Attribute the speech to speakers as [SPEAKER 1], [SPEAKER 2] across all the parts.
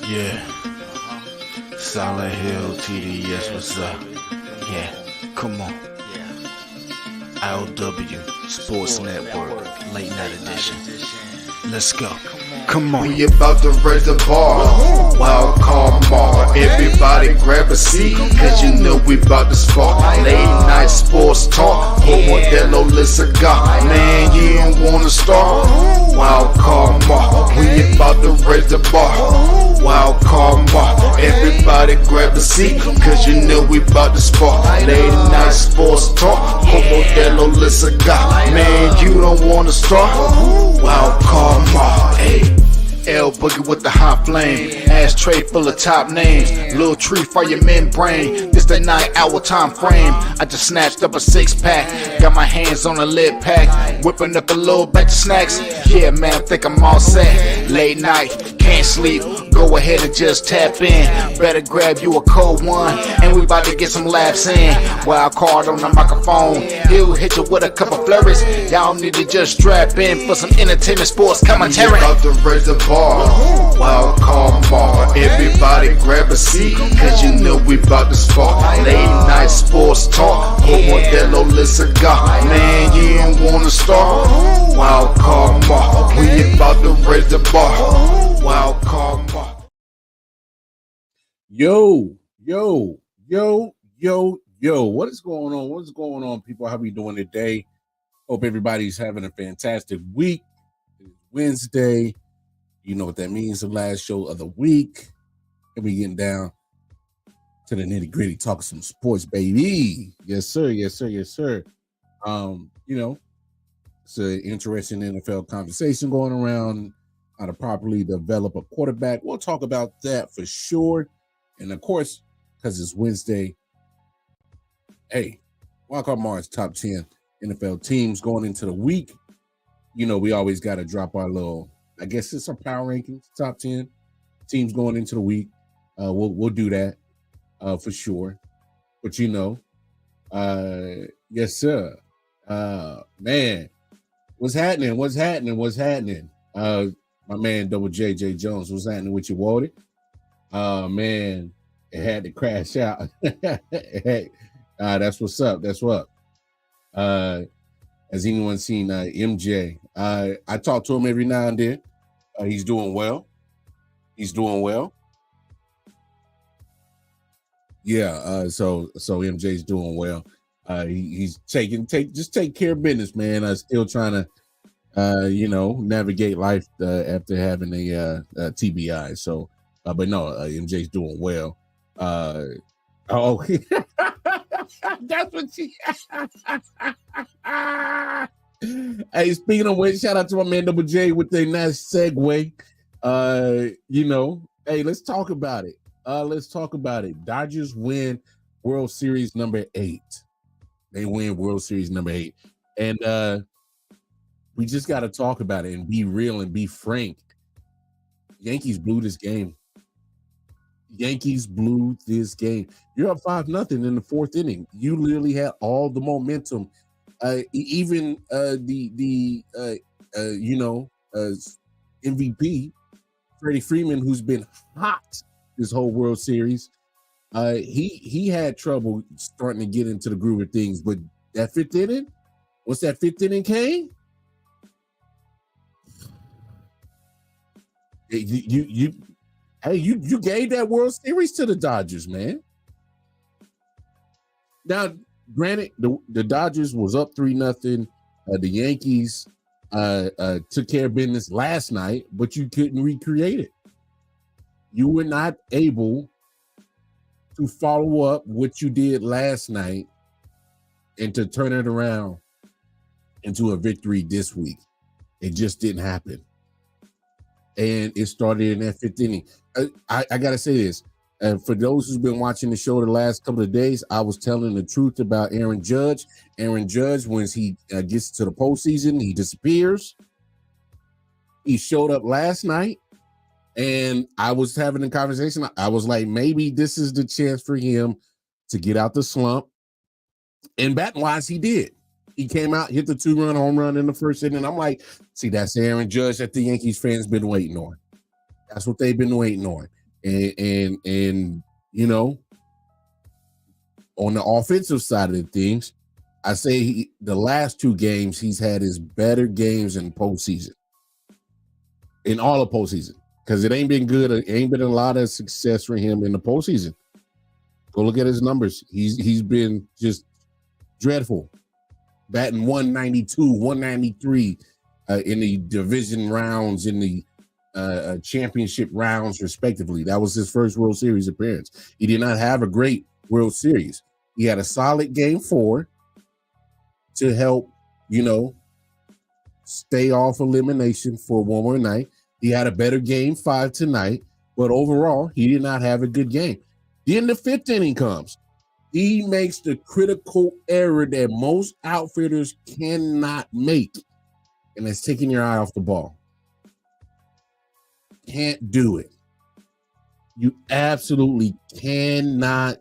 [SPEAKER 1] Yeah, Solid Hill TDS, what's up? Yeah, come on. I.O.W. Sports Network, late night edition. Let's go. Come on.
[SPEAKER 2] We about to raise the bar. Wild card mark. Everybody grab a seat, cause you know we about to spark. Late night sports talk. Modelo Le Cigar. Man, you don't wanna start. Wild card mark. We about to raise the bar. Wild card mark. Everybody grab a seat, cause you know we about to spark. Late night sports talk. Modelo Le Cigar. Man, you don't wanna start. Wild card mark. Hey. L Boogie with the hot flame, ashtray full of top names, little tree for your membrane. This the 9-hour time frame. I just snatched up a 6-pack, got my hands on a lid pack, whipping up a little batch of snacks. Yeah, man, I think I'm all set. Late night, can't sleep, go ahead and just tap in. Better grab you a cold one, and we about to get some laughs in. Wild card on the microphone, he'll hit you with a couple flurries. Y'all need to just strap in for some entertainment sports commentary. We about to raise the bar. Wild card mark. Everybody grab a seat, cause you know we about to spark. Late night sports talk. Modelo Le Cigar. Man, you don't wanna start. Wild card mark. We about to raise the bar. Wild card mark.
[SPEAKER 3] Yo, what is going on? What's going on, people? How we doing today? Hope everybody's having a fantastic week. It's Wednesday. You know what that means, the last show of the week. And we getting down to the nitty-gritty, talking some sports, baby. Yes, sir. You know, it's an interesting NFL conversation going around, how to properly develop a quarterback. We'll talk about that for sure. And of course, because it's Wednesday, hey, Wildcard Mars top 10 NFL teams going into the week. You know, we always got to drop our little, I guess it's our power rankings, top 10 teams going into the week. We'll do that for sure. But you know, yes, sir. Man, what's happening? My man, Double J Jones, what's happening with you, Walter? Man, it had to crash out. That's what's up. Has anyone seen MJ? I talk to him every now and then. He's doing well. Yeah. So MJ's doing well. He's take care of business, man. Still trying to, navigate life after having a TBI. So, but no, MJ's doing well. Oh, that's what she. Hey, speaking of which, shout out to my man Double J with the nice segue. Hey, let's talk about it. Dodgers win World Series number 8. They win World Series number 8. And we just got to talk about it and be real and be frank. Yankees blew this game. You're up 5-0 in the 4th inning. You literally had all the momentum. Even MVP Freddie Freeman, who's been hot this whole World Series, he had trouble starting to get into the groove of things. But that 5th inning, once that 5th inning came, you gave that World Series to the Dodgers, man. Now, granted, the Dodgers was up 3-0. The Yankees took care of business last night, but you couldn't recreate it. You were not able to follow up what you did last night and to turn it around into a victory this week. It just didn't happen. And it started in that 5th inning. I got to say this. For those who've been watching the show the last couple of days, I was telling the truth about Aaron Judge. Aaron Judge, once he gets to the postseason, he disappears. He showed up last night, and I was having a conversation. I was like, maybe this is the chance for him to get out the slump. And bat-wise, he did. He came out, hit the 2-run home run in the 1st inning. I'm like, see, that's Aaron Judge that the Yankees fans been waiting on. That's what they've been waiting on. And you know, on the offensive side of the things, I say the last 2 games he's had his better games in postseason, in all of postseason, because it ain't been good. It ain't been a lot of success for him in the postseason. Go look at his numbers. He's been just dreadful, batting 192, 193 in the division rounds, in the championship rounds, respectively. That was his first World Series appearance. He did not have a great World Series. He had a solid game 4 to help, you know, stay off elimination for one more night. He had a better game 5 tonight, but overall, he did not have a good game. Then the 5th inning comes. He makes the critical error that most outfielders cannot make, and it's taking your eye off the ball. Can't do it. You absolutely cannot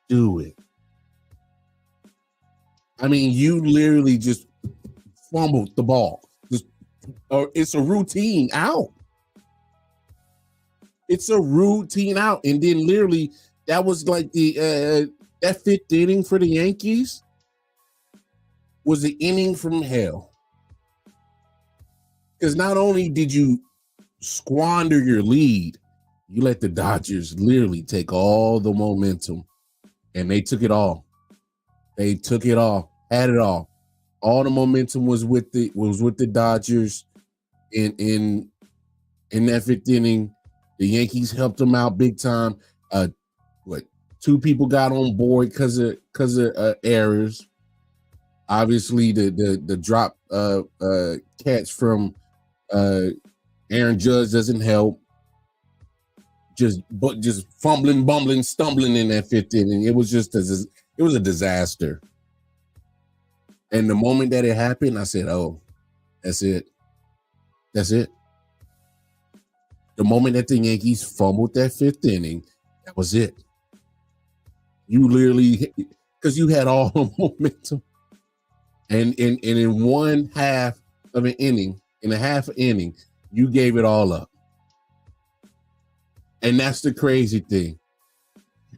[SPEAKER 3] do it. I mean, you literally just fumbled the ball. It's a routine out. It's a routine out. And then literally that was like that 5th inning for the Yankees was an inning from hell. Because not only did you squander your lead, you let the Dodgers literally take all the momentum, and they took it all. They took it all, had it all. All the momentum was with the Dodgers in that 5th inning. The Yankees helped them out big time. 2 people got on board because of errors. Obviously, the drop catch from Aaron Judge doesn't help. Just fumbling, bumbling, stumbling in that 5th inning. It was a disaster. And the moment that it happened, I said, "Oh, that's it. That's it." The moment that the Yankees fumbled that 5th inning, that was it. You literally, because you had all the momentum, and in one half of an inning, in a half inning, you gave it all up. And that's the crazy thing.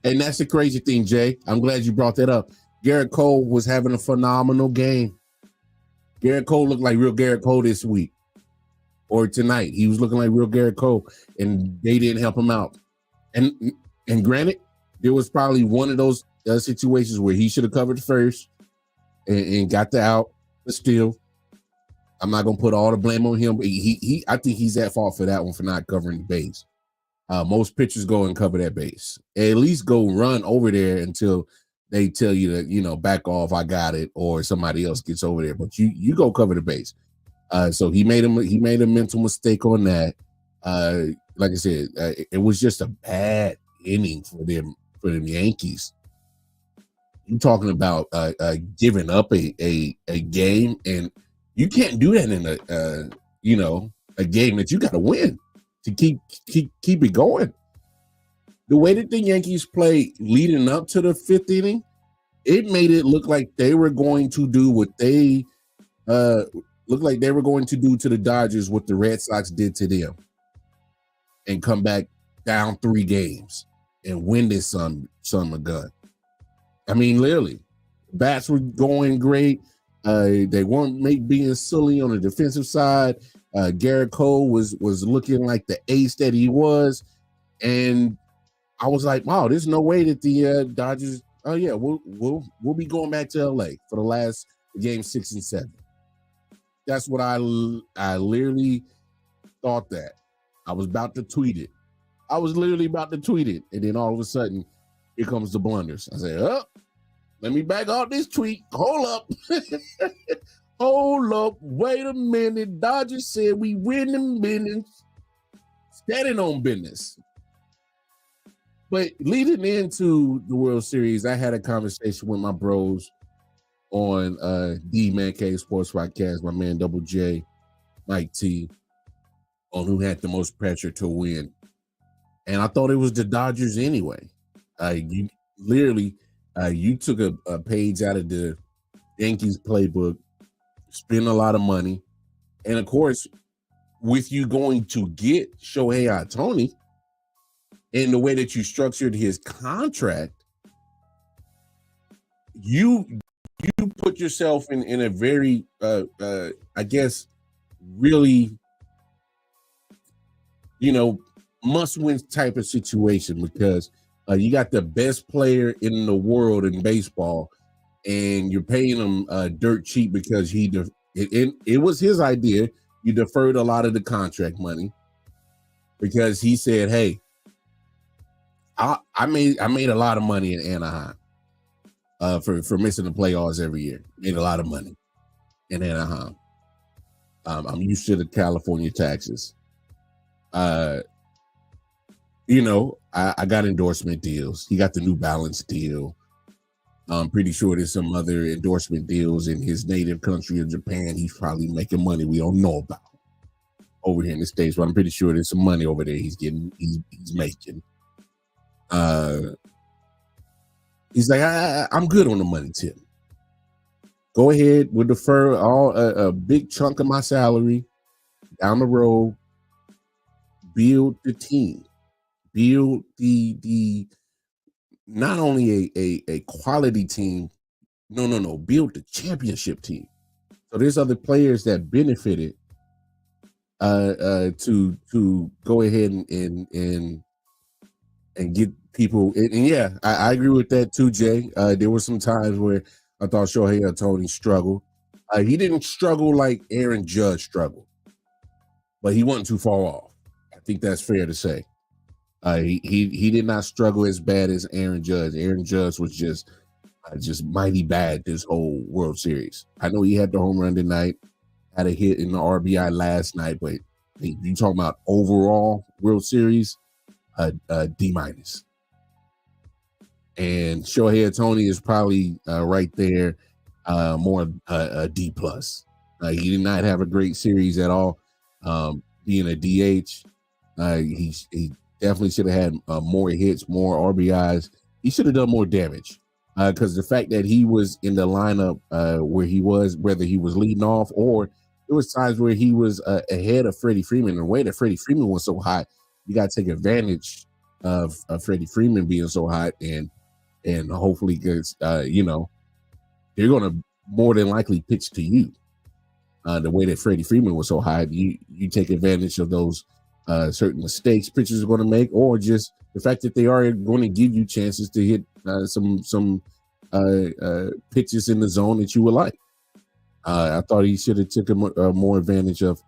[SPEAKER 3] And that's the crazy thing, Jay. I'm glad you brought that up. Garrett Cole was having a phenomenal game. Garrett Cole looked like real Garrett Cole this week or tonight. He was looking like real Garrett Cole, and they didn't help him out. And granted, there was probably one of those situations where he should have covered first and got the out, but still, I'm not gonna put all the blame on him. I think he's at fault for that one, for not covering the base. Most pitchers go and cover that base. At least go run over there until they tell you to, you know, back off, I got it, or somebody else gets over there. But you go cover the base. So he made a mental mistake on that. Like I said, it was just a bad inning for them Yankees. You talking about giving up a game, and you can't do that in a game that you got to win to keep it going. The way that the Yankees played leading up to the 5th inning, it made it look like they were going to do what they looked like they were going to do to the Dodgers what the Red Sox did to them, and come back down 3 games and win this son of a gun. I mean, literally, bats were going great. They weren't being silly on the defensive side. Garrett Cole was looking like the ace that he was, and I was like, wow, there's no way that the Dodgers. Oh yeah, we'll be going back to LA for the last game 6 and 7. That's what I literally thought that. I was about to tweet it. I was literally about to tweet it, and then all of a sudden, here comes the blunders. I said, "Oh, let me back off this tweet. Hold up, hold up. Wait a minute. Dodgers said we winning business, standing on business." But leading into the World Series, I had a conversation with my bros on the Man Cave Sports Podcast, my man Double J, Mike T, on who had the most pressure to win. And I thought it was the Dodgers anyway. You literally, you took a page out of the Yankees playbook, spend a lot of money. And of course, with you going to get Shohei Ohtani, and the way that you structured his contract, you put yourself in a very I guess really, must-win type of situation, because you got the best player in the world in baseball, and you're paying him dirt cheap because it was his idea. You deferred a lot of the contract money because he said, "Hey, I made a lot of money in Anaheim for missing the playoffs every year. Made a lot of money in Anaheim. I'm used to the California taxes. I got endorsement deals. He got the New Balance deal. I'm pretty sure there's some other endorsement deals in his native country of Japan. He's probably making money we don't know about over here in the States, but I'm pretty sure there's some money over there he's making. He's like, I'm good on the money, Tim. Go ahead, we'll defer a big chunk of my salary down the road. Build the team. Build the not only a quality team, no, build the championship team. So there's other players that benefited to go ahead and get people. And yeah, I agree with that too, Jay. There were some times where I thought Shohei Ohtani struggled. He didn't struggle like Aaron Judge struggled, but he wasn't too far off. I think that's fair to say. He did not struggle as bad as Aaron Judge. Aaron Judge was just mighty bad this whole World Series. I know he had the home run tonight, had a hit in the RBI last night, but you talking about overall World Series, D-. And Shohei Ohtani is probably right there, more a D+. He did not have a great series at all. Being a DH, he definitely should have had more hits, more RBIs. He should have done more damage, because the fact that he was in the lineup where he was, whether he was leading off or there was times where he was ahead of Freddie Freeman. And the way that Freddie Freeman was so hot, you got to take advantage of Freddie Freeman being so hot, and hopefully, because they're going to more than likely pitch to you. The way that Freddie Freeman was so high, you take advantage of those certain mistakes pitchers are going to make, or just the fact that they are going to give you chances to hit some pitches in the zone that you would like. I thought he should have taken more advantage of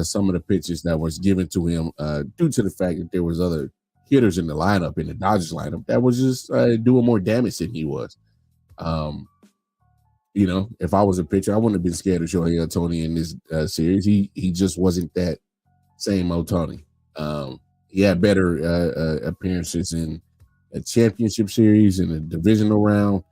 [SPEAKER 3] some of the pitches that was given to him due to the fact that there was other hitters in the lineup, in the Dodgers lineup, that was just doing more damage than he was. If I was a pitcher, I wouldn't have been scared of Shohei Ohtani in this series. He just wasn't that same Ohtani. He had better appearances in a championship series and a divisional round.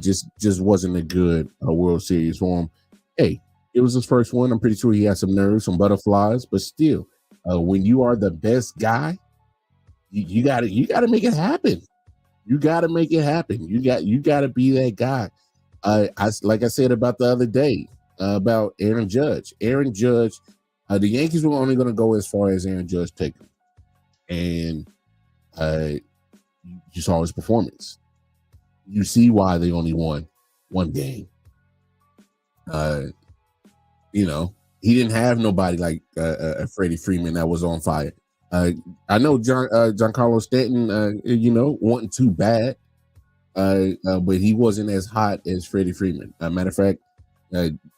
[SPEAKER 3] Just wasn't a good World Series for him. Hey, it was his first one. I'm pretty sure he had some nerves, some butterflies, but still, when you are the best guy, you gotta make it happen. You gotta make it happen. You gotta be that guy. Like I said about the other day about Aaron Judge. Aaron Judge, the Yankees were only going to go as far as Aaron Judge take him, and you saw his performance. You see why they only won one game. He didn't have nobody like Freddie Freeman that was on fire. I know Giancarlo Stanton, wasn't too bad. But he wasn't as hot as Freddie Freeman. Matter of fact,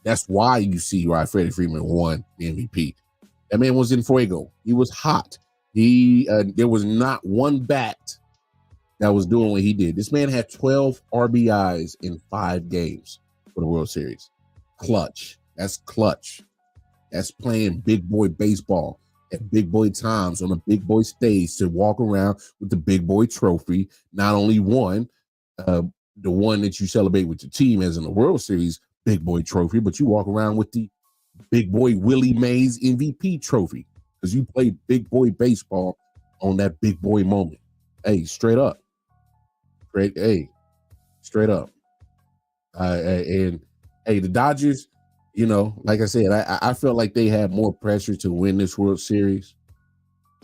[SPEAKER 3] that's why you see why Freddie Freeman won the MVP. That man was in fuego. He was hot. There was not one bat that was doing what he did. This man had 12 RBIs in 5 games for the World Series. Clutch. That's clutch. That's playing big boy baseball at big boy times on a big boy stage, to walk around with the big boy trophy. Not only one, the one that you celebrate with your team as in the World Series big boy trophy, but you walk around with the big boy Willie Mays MVP trophy, because you played big boy baseball on that big boy moment. Hey, straight up. Straight up. And hey, the Dodgers, like I said, I felt like they had more pressure to win this World Series.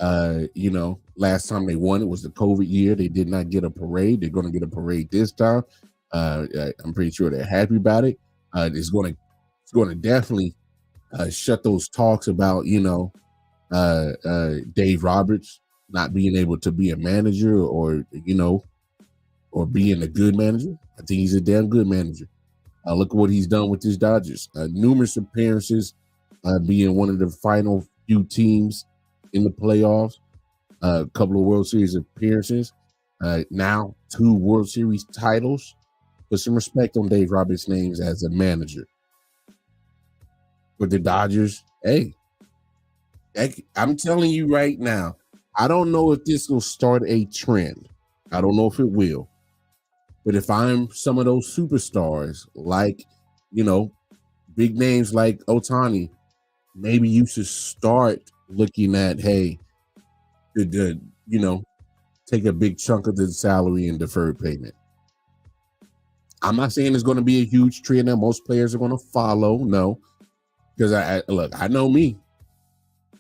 [SPEAKER 3] You know, last time they won, it was the COVID year. They did not get a parade. They're going to get a parade this time. I'm pretty sure they're happy about it. It's going to definitely shut those talks about, you know, Dave Roberts not being able to be a manager or, you know, or being a good manager. I think he's a damn good manager. Look at what he's done with his Dodgers. Numerous appearances, being one of the final few teams in the playoffs. A couple of World Series appearances. Now 2 World Series titles. Put some respect on Dave Roberts' names as a manager. With the Dodgers, hey, I'm telling you right now, I don't know if this will start a trend. I don't know if it will. But if I'm some of those superstars, like, you know, big names like Ohtani, maybe you should start looking at, hey, you know, take a big chunk of the salary and deferred payment. I'm not saying it's going to be a huge trend that most players are going to follow. No, because I know me.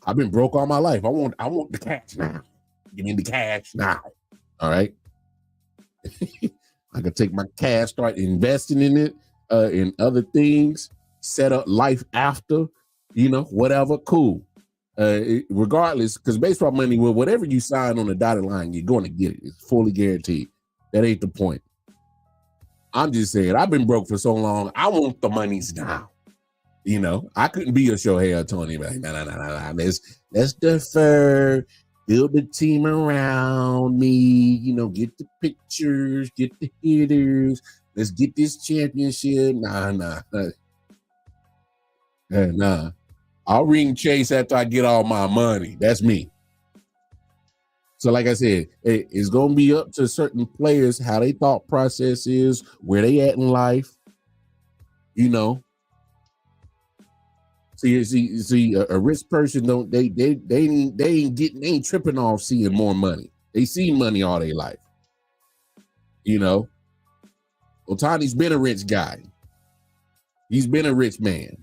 [SPEAKER 3] I've been broke all my life. I want the cash now. Give me the cash now. All right. I can take my cash, start investing in it, in other things, set up life after, you know, whatever. Cool. Regardless, because baseball money, well, whatever you sign on the dotted line, you're going to get it. It's fully guaranteed. That ain't the point. I'm just saying, I've been broke for so long. I want the monies now. You know, I couldn't be a Shohei Ohtani, but nah. Let's defer, build the team around me, you know, get the pictures, get the hitters, let's get this championship. Nah. I'll ring Chase after I get all my money. That's me. So like I said, it's going to be up to certain players how they thought process is, where they at in life, you know. See, a rich person they ain't tripping off seeing more money. They see money all their life. You know, Ohtani's been a rich guy. He's been a rich man.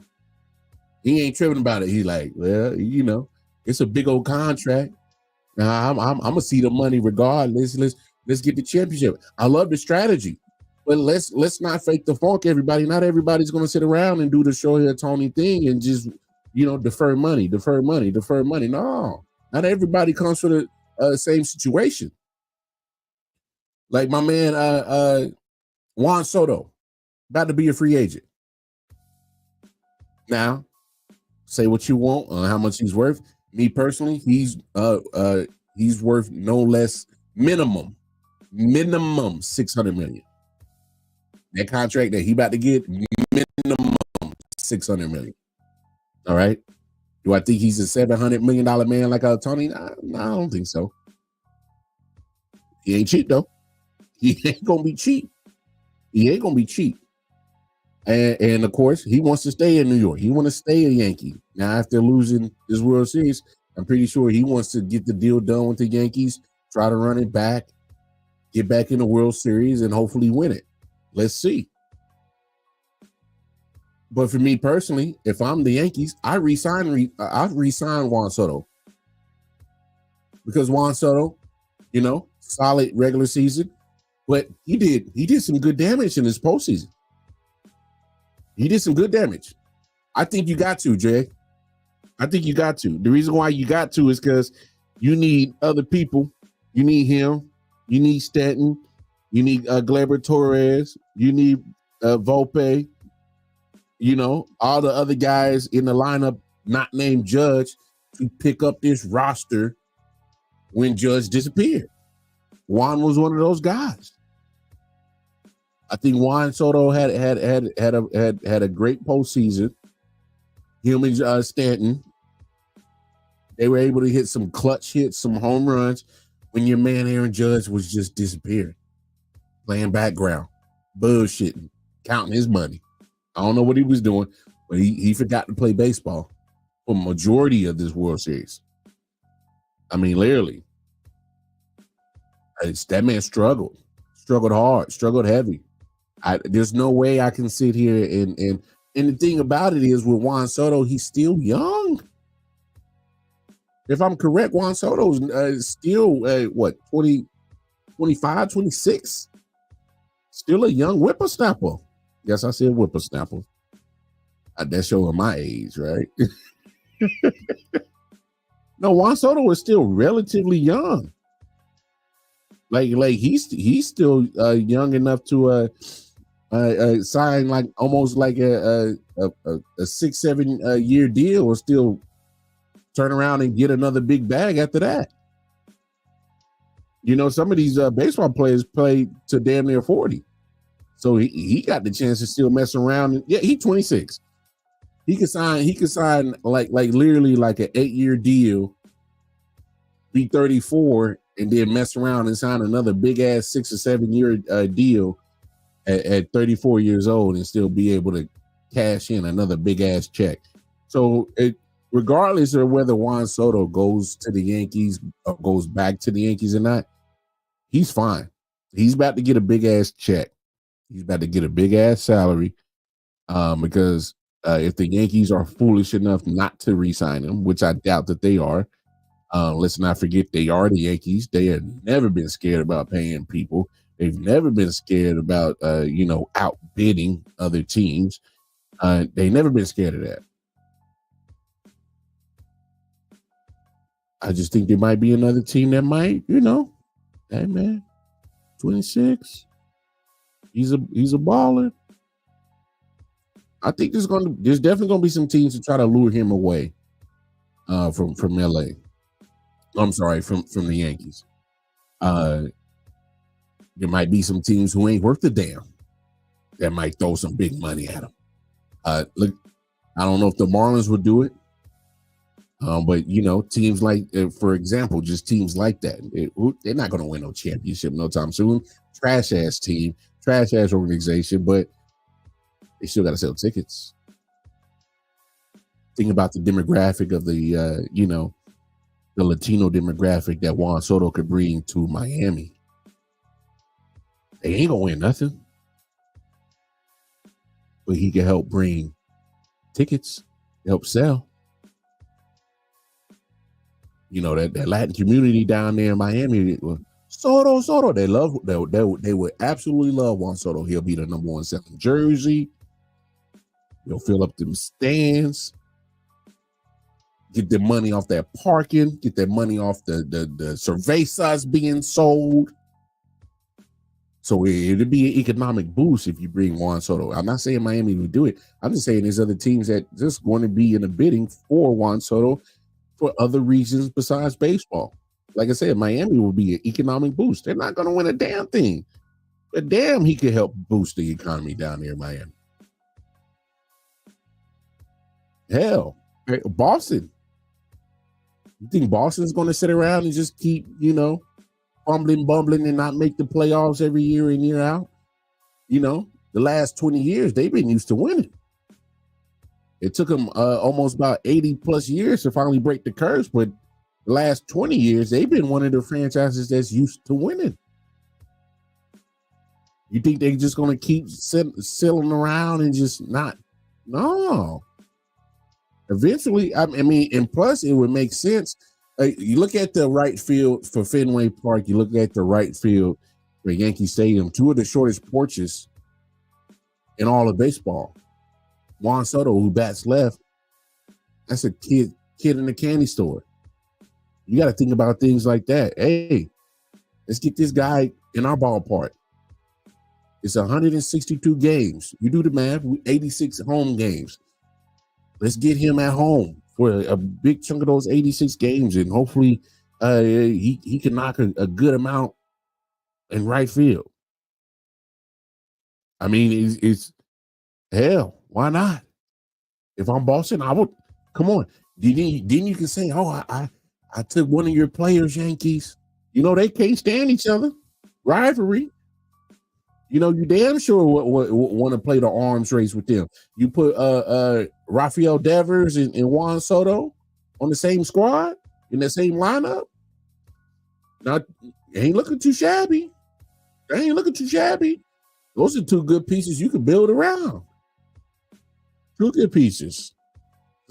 [SPEAKER 3] He ain't tripping about it. He's like, well, you know, it's a big old contract. Now I'm gonna see the money regardless. Let's get the championship. I love the strategy. But let's not fake the funk, everybody. Not everybody's going to sit around and do the Shohei Ohtani thing and just, you know, defer money. No, not everybody comes from the same situation. Like my man Juan Soto, about to be a free agent. Now, say what you want on how much he's worth. Me personally, he's worth no less minimum $600 million. That contract that he about to get, minimum $600 million. All right. Do I think he's a $700 million man like Tony? No, I don't think so. He ain't cheap though. He ain't gonna be cheap. And of course, he wants to stay in New York. He wants to stay a Yankee. Now, after losing this World Series, I'm pretty sure he wants to get the deal done with the Yankees, try to run it back, get back in the World Series, and hopefully win it. Let's see. But for me personally, if I'm the Yankees, I resign Juan Soto. Because Juan Soto, you know, solid regular season, but he did some good damage in his postseason. He did some good damage. I think you got to, Jay. I think you got to. The reason why you got to is because you need other people. You need him. You need Stanton. You need Gleyber Torres. You need Volpe. You know, all the other guys in the lineup not named Judge to pick up this roster when Judge disappeared. Juan was one of those guys. I think Juan Soto had a great postseason. Him and Stanton, they were able to hit some clutch hits, some home runs when your man Aaron Judge was just disappearing, playing background, bullshitting, counting his money. I don't know what he was doing, but he forgot to play baseball for the majority of this World Series. I mean, literally. That man struggled hard, struggled heavy. There's no way I can sit here and the thing about it is with Juan Soto, he's still young. If I'm correct, Juan Soto's still what 20, 25, 26? Still a young whippersnapper. Yes, I said whippersnapper. That's showing my age, right? No, Juan Soto is still relatively young. Like he's still young enough to sign like almost like a 6-7 year deal, or still turn around and get another big bag after that. You know, some of these baseball players play to damn near 40, so he got the chance to still mess around. Yeah, he's 26. He could sign like literally like an 8-year deal, be 34, and then mess around and sign another big ass 6 or 7 year deal at 34 years old and still be able to cash in another big ass check. So regardless of whether Juan Soto goes to the Yankees or goes back to the Yankees or not, he's fine. He's about to get a big ass check. He's about to get a big ass salary because if the Yankees are foolish enough not to re-sign him, which I doubt that they are, let's not forget they are the Yankees. They have never been scared about paying people. They've never been scared about outbidding other teams. They've never been scared of that. I just think there might be another team that might, hey man, 26. He's a baller. I think there's definitely gonna be some teams to try to lure him away from LA. I'm sorry, from the Yankees. There might be some teams who ain't worth a damn that might throw some big money at him. Look, I don't know if the Marlins would do it, but teams like, for example, just teams like that, they're not going to win no championship no time soon. Trash ass team, trash ass organization, but they still got to sell tickets. Think about the demographic of the Latino demographic that Juan Soto could bring to Miami. They ain't gonna win nothing, but he can help bring tickets, help sell. That Latin community down there in Miami, Soto. They would absolutely love Juan Soto. He'll be the number one selling jersey. He'll fill up them stands. Get their money off that parking. Get their money off the cervezas being sold. So it'd be an economic boost if you bring Juan Soto. I'm not saying Miami would do it. I'm just saying there's other teams that just going to be in a bidding for Juan Soto for other reasons besides baseball. Like I said, Miami will be an economic boost. They're not going to win a damn thing, but damn, he could help boost the economy down there in Miami. Hell, Boston. You think Boston's going to sit around and just keep, bumbling and not make the playoffs every year in, year out? The last 20 years, they've been used to winning. It took them almost about 80 plus years to finally break the curse, but the last 20 years, they've been one of the franchises that's used to winning. You think they're just going to keep sailing around and just not? No. Eventually, and plus it would make sense. You look at the right field for Fenway Park. You look at the right field for Yankee Stadium. Two of the shortest porches in all of baseball. Juan Soto, who bats left, that's a kid in a candy store. You got to think about things like that. Hey, let's get this guy in our ballpark. It's 162 games. You do the math. 86 home games. Let's get him at home for a big chunk of those 86 games, and hopefully he can knock a good amount in right field. I mean, it's hell. Why not? If I'm Boston, I would. Come on. Then you can say, oh, I took one of your players, Yankees. They can't stand each other. Rivalry. You damn sure want to play the arms race with them. You put Rafael Devers and Juan Soto on the same squad in the same lineup. Now, ain't looking too shabby. Those are two good pieces you can build around. Two good pieces.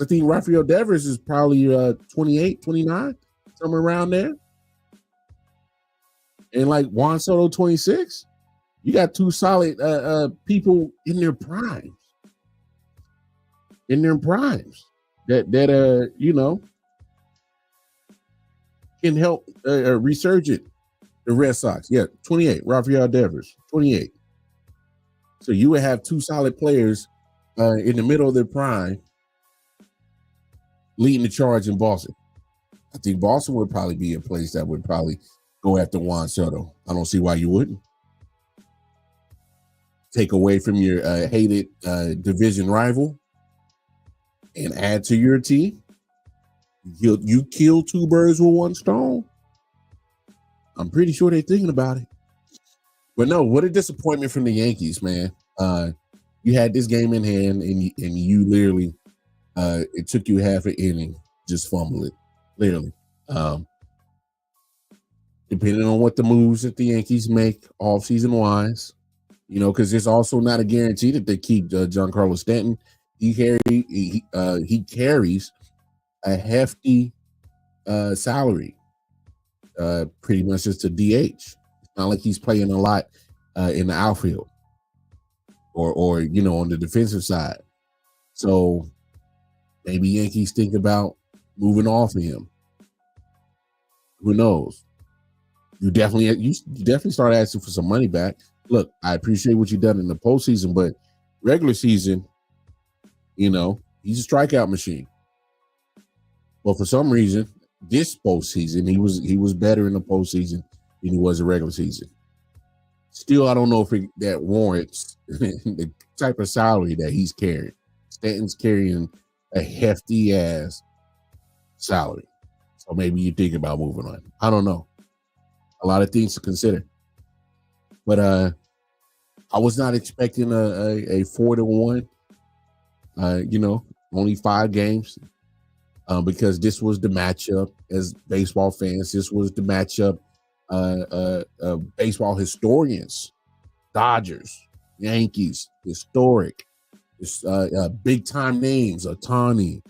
[SPEAKER 3] I think Rafael Devers is probably 28, 29, somewhere around there. And like Juan Soto, 26. You got two solid people in their primes. That you know, can help resurgent the Red Sox. Yeah, 28. Rafael Devers, 28. So you would have two solid players in the middle of their prime leading the charge in Boston. I think Boston would probably be a place that would probably go after Juan Soto. I don't see why you wouldn't. Take away from your hated division rival and add to your team. You kill two birds with one stone. I'm pretty sure they're thinking about it. But no, what a disappointment from the Yankees, man. You had this game in hand, and you literally, it took you half an inning, just fumble it, literally. Depending on what the moves that the Yankees make off-season wise, you know, because it's also not a guarantee that they keep Giancarlo Stanton. He carries a hefty salary, pretty much just a DH. It's not like he's playing a lot in the outfield or you know, on the defensive side. So maybe Yankees think about moving off of him. Who knows? You definitely start asking for some money back. Look, I appreciate what you've done in the postseason, but regular season, you know, he's a strikeout machine. But for some reason, this postseason, he was better in the postseason than he was in regular season. Still, I don't know if that warrants the type of salary that he's carrying. Stanton's carrying a hefty ass salary. So maybe you think about moving on. I don't know. A lot of things to consider. But I was not expecting a 4-1. You know, only 5 games. Because this was the matchup as baseball fans. This was the matchup baseball historians. Dodgers, Yankees, historic. Big time names, Ohtani,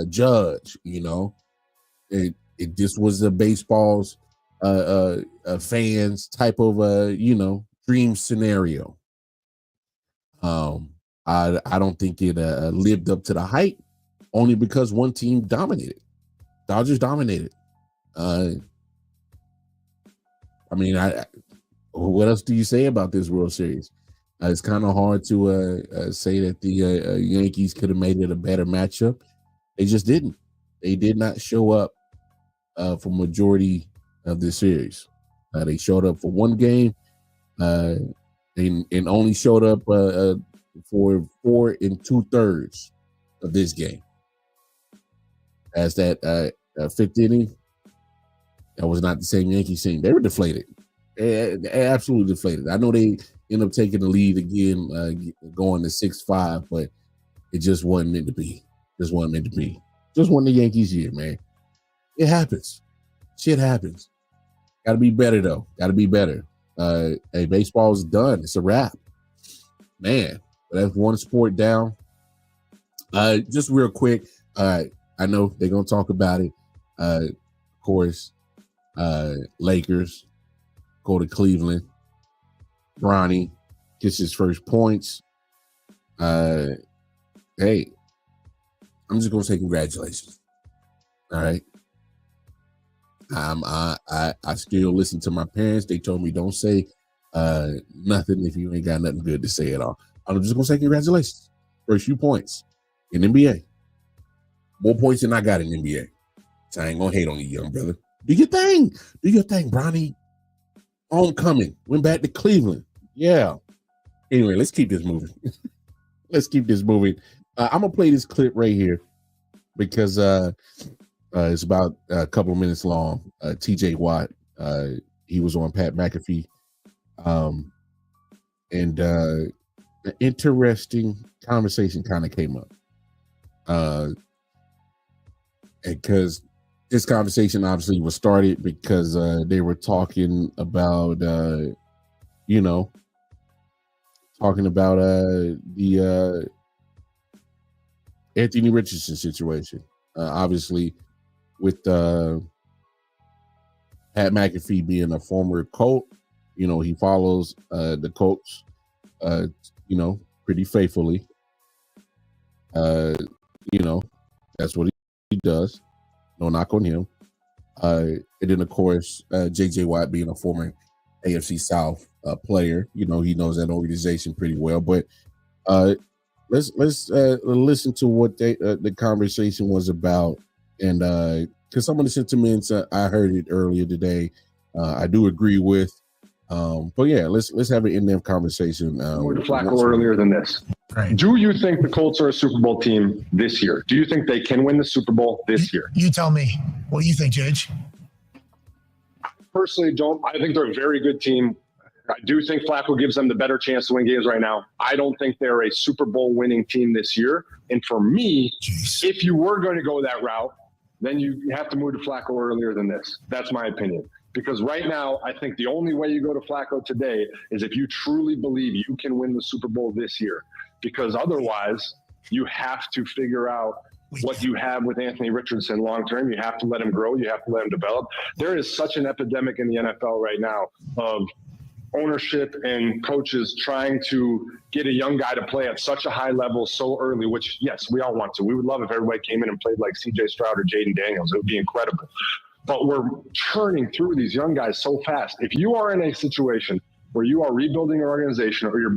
[SPEAKER 3] Judge, you know. This was the baseball's fans type of you know, dream scenario. I don't think it lived up to the hype, only because one team dominated. Dodgers dominated. I mean, what else do you say about this World Series? It's kind of hard to say that the Yankees could have made it a better matchup. They just didn't. They did not show up for majority of this series. They showed up for one game and only showed up for 4 2/3 of this game. As that 5th inning, that was not the same Yankees team. They were deflated. Absolutely deflated. I know they end up taking the lead again, going to 6-5, but it just wasn't meant to be. Just wasn't the Yankees year, man. It happens. Shit happens. Got to be better, though. Got to be better. Hey, baseball's done. It's a wrap. Man, that's one sport down. Just real quick, I know they're going to talk about it. Of course, Lakers go to Cleveland. Bronny gets his first points. Hey, I'm just going to say congratulations. All right. I still listen to my parents. They told me don't say nothing if you ain't got nothing good to say at all. I'm just going to say congratulations. First few points in NBA. More points than I got in NBA. So I ain't gonna hate on you, young brother. Do your thing, Bronny. Homecoming. Went back to Cleveland. Yeah. Anyway, let's keep this moving. I'm gonna play this clip right here because it's about a couple of minutes long. TJ Watt, he was on Pat McAfee, and an interesting conversation kind of came up. Because this conversation obviously was started because they were talking about, the Anthony Richardson situation. Obviously, with Pat McAfee being a former Colt, he follows the Colts, pretty faithfully. That's what he does. No knock on him. And then, of course, J.J. Watt being a former AFC South player, he knows that organization pretty well. But let's listen to what the conversation was about, and because some of the sentiments I heard it earlier today, I do agree with. But yeah, let's have an in-depth conversation.
[SPEAKER 4] More to Flacco earlier than this.
[SPEAKER 5] Right.
[SPEAKER 4] Do you think the Colts are a Super Bowl team this year? Do you think they can win the Super Bowl this year?
[SPEAKER 5] You tell me. What do you think, Judge?
[SPEAKER 4] Personally, don't. I think they're a very good team. I do think Flacco gives them the better chance to win games right now. I don't think they're a Super Bowl winning team this year. And for me, if you were going to go that route, then you have to move to Flacco earlier than this. That's my opinion. Because right now, I think the only way you go to Flacco today is if you truly believe you can win the Super Bowl this year. Because otherwise, you have to figure out what you have with Anthony Richardson long term. You have to let him grow. You have to let him develop. There is such an epidemic in the NFL right now of ownership and coaches trying to get a young guy to play at such a high level so early, which, yes, we all want to. We would love if everybody came in and played like C.J. Stroud or Jaden Daniels. It would be incredible. But we're churning through these young guys so fast. If you are in a situation where you are rebuilding an organization or you're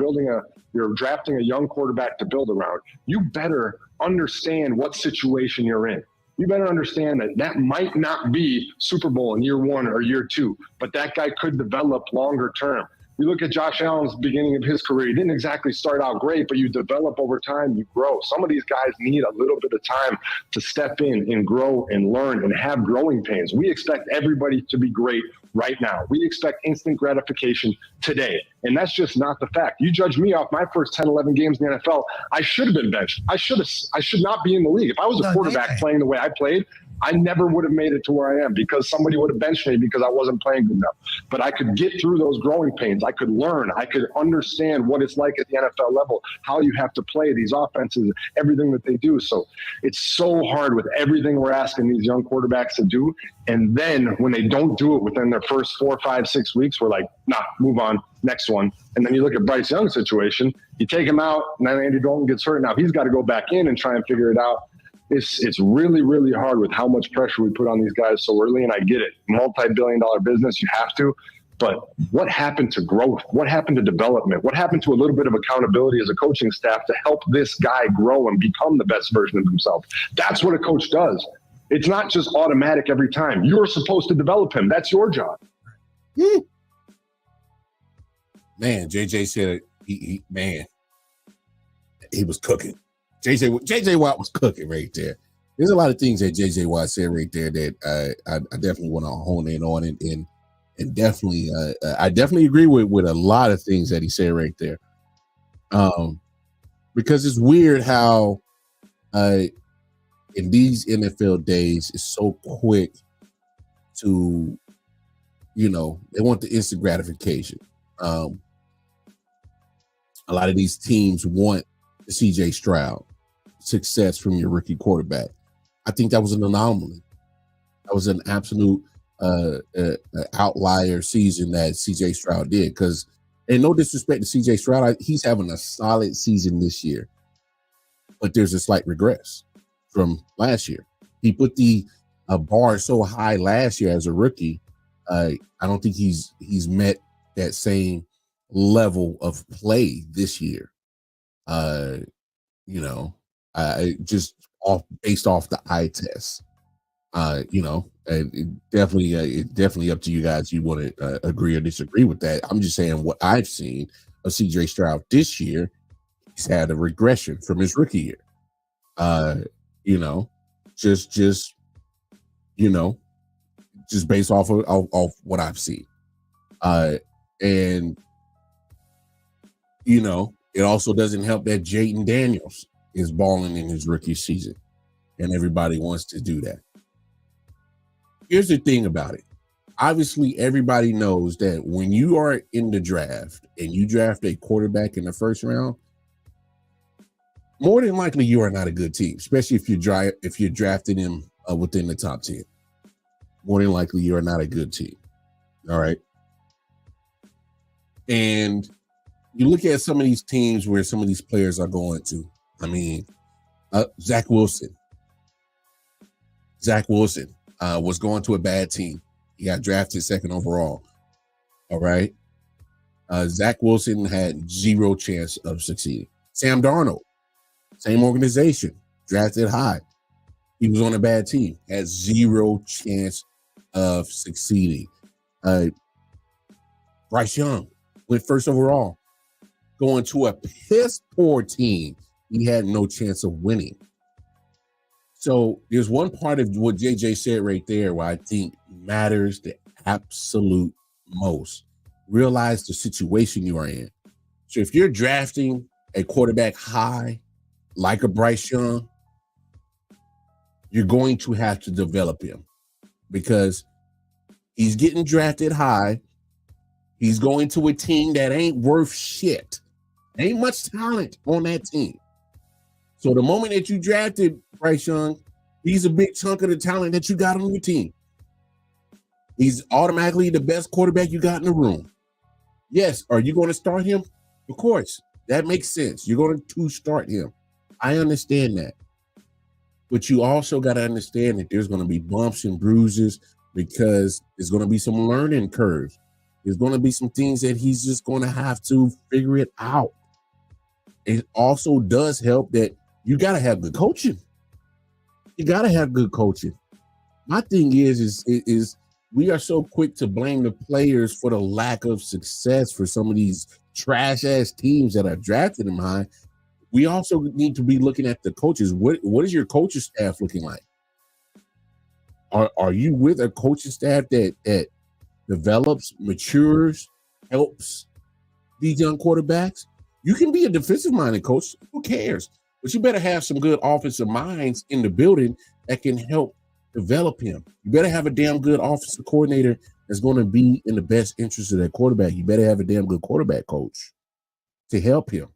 [SPEAKER 4] drafting a young quarterback to build around, you better understand what situation you're in. You better understand that might not be Super Bowl in year 1 or year 2, but that guy could develop longer term. You look at Josh Allen's beginning of his career. He didn't exactly start out great, but you develop over time, you grow. Some of these guys need a little bit of time to step in and grow and learn and have growing pains. We expect everybody to be great right now. We expect instant gratification today. And that's just not the fact. You judge me off my first 10, 11 games in the NFL. I should have been benched. I should not be in the league. If I was a quarterback playing the way I played, I never would have made it to where I am because somebody would have benched me because I wasn't playing good enough. But I could get through those growing pains. I could learn. I could understand what it's like at the NFL level, how you have to play these offenses, everything that they do. So it's so hard with everything we're asking these young quarterbacks to do. And then when they don't do it within their first 4, 5, 6 weeks, we're like, nah, move on, next one. And then you look at Bryce Young's situation, you take him out, and then Andy Dalton gets hurt. Now he's got to go back in and try and figure it out. It's really, really hard with how much pressure we put on these guys so early, and I get it. Multi-billion-dollar business, you have to. But what happened to growth? What happened to development? What happened to a little bit of accountability as a coaching staff to help this guy grow and become the best version of himself? That's what a coach does. It's not just automatic every time. You're supposed to develop him. That's your job.
[SPEAKER 3] Man, JJ said he was cooking. JJ Watt was cooking right there. There's a lot of things that JJ Watt said right there that I definitely want to hone in on and definitely I definitely agree with a lot of things that he said right there. Because it's weird how in these NFL days it's so quick to, they want the instant gratification. A lot of these teams want the C.J. Stroud success from your rookie quarterback. I think that was an anomaly. That was an absolute outlier season that C.J. Stroud did. Because, and no disrespect to C.J. Stroud, he's having a solid season this year. But there's a slight regress from last year. He put the bar so high last year as a rookie. I don't think he's met that same level of play this year. Just based off the eye test. Definitely up to you guys. You want to agree or disagree with that? I'm just saying what I've seen of CJ Stroud this year. He's had a regression from his rookie year. Just based off of what I've seen. It also doesn't help that Jaden Daniels is balling in his rookie season, and everybody wants to do that. Here's the thing about it. Obviously, everybody knows that when you are in the draft and you draft a quarterback in the first round, more than likely you are not a good team, especially if you're drafting him within the top 10. More than likely you are not a good team. All right. And you look at some of these teams where some of these players are going to. I mean, Zach Wilson. Zach Wilson was going to a bad team. He got drafted second overall. All right. Zach Wilson had zero chance of succeeding. Sam Darnold, same organization, drafted high. He was on a bad team, had zero chance of succeeding. Bryce Young went first overall, going to a piss poor team. He had no chance of winning. So there's one part of what JJ said right there where I think matters the absolute most. Realize the situation you are in. So if you're drafting a quarterback high, like a Bryce Young, you're going to have to develop him because he's getting drafted high. He's going to a team that ain't worth shit. Ain't much talent on that team. So the moment that you drafted Bryce Young, he's a big chunk of the talent that you got on your team. He's automatically the best quarterback you got in the room. Yes, are you going to start him? Of course. That makes sense. You're going to start him. I understand that. But you also got to understand that there's going to be bumps and bruises because there's going to be some learning curves. There's going to be some things that he's just going to have to figure it out. It also does help that you got to have good coaching. You got to have good coaching. My thing is we are so quick to blame the players for the lack of success for some of these trash ass teams that are drafted them high. We also need to be looking at the coaches. What is your coaching staff looking like? Are you with a coaching staff that develops, matures, helps these young quarterbacks? You can be a defensive-minded coach. Who cares? But you better have some good offensive minds in the building that can help develop him. You better have a damn good offensive coordinator that's going to be in the best interest of that quarterback. You better have a damn good quarterback coach to help him.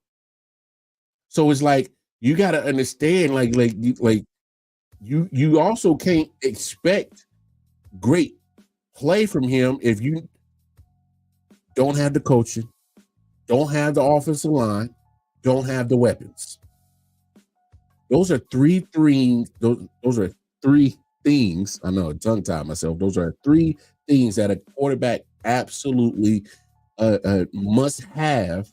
[SPEAKER 3] So it's like you got to understand, you also can't expect great play from him if you don't have the coaching, don't have the offensive line, don't have the weapons. Those are three things. Those are three things. I know, tongue-tied myself. Those are three things that a quarterback absolutely must have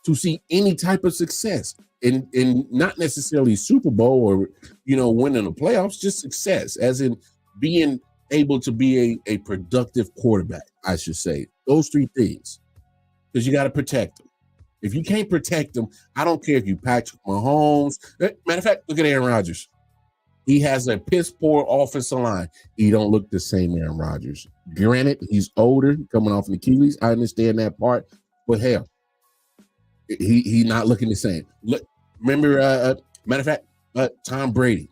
[SPEAKER 3] to see any type of success. And not necessarily Super Bowl or, winning the playoffs, just success, as in being able to be a productive quarterback, I should say. Those three things. Because you got to protect them. If you can't protect them, I don't care if you Patrick Mahomes. Matter of fact, look at Aaron Rodgers. He has a piss poor offensive line. He don't look the same Aaron Rodgers. Granted, he's older, coming off an Achilles. I understand that part. But hell, he not looking the same. Look, remember, matter of fact, Tom Brady,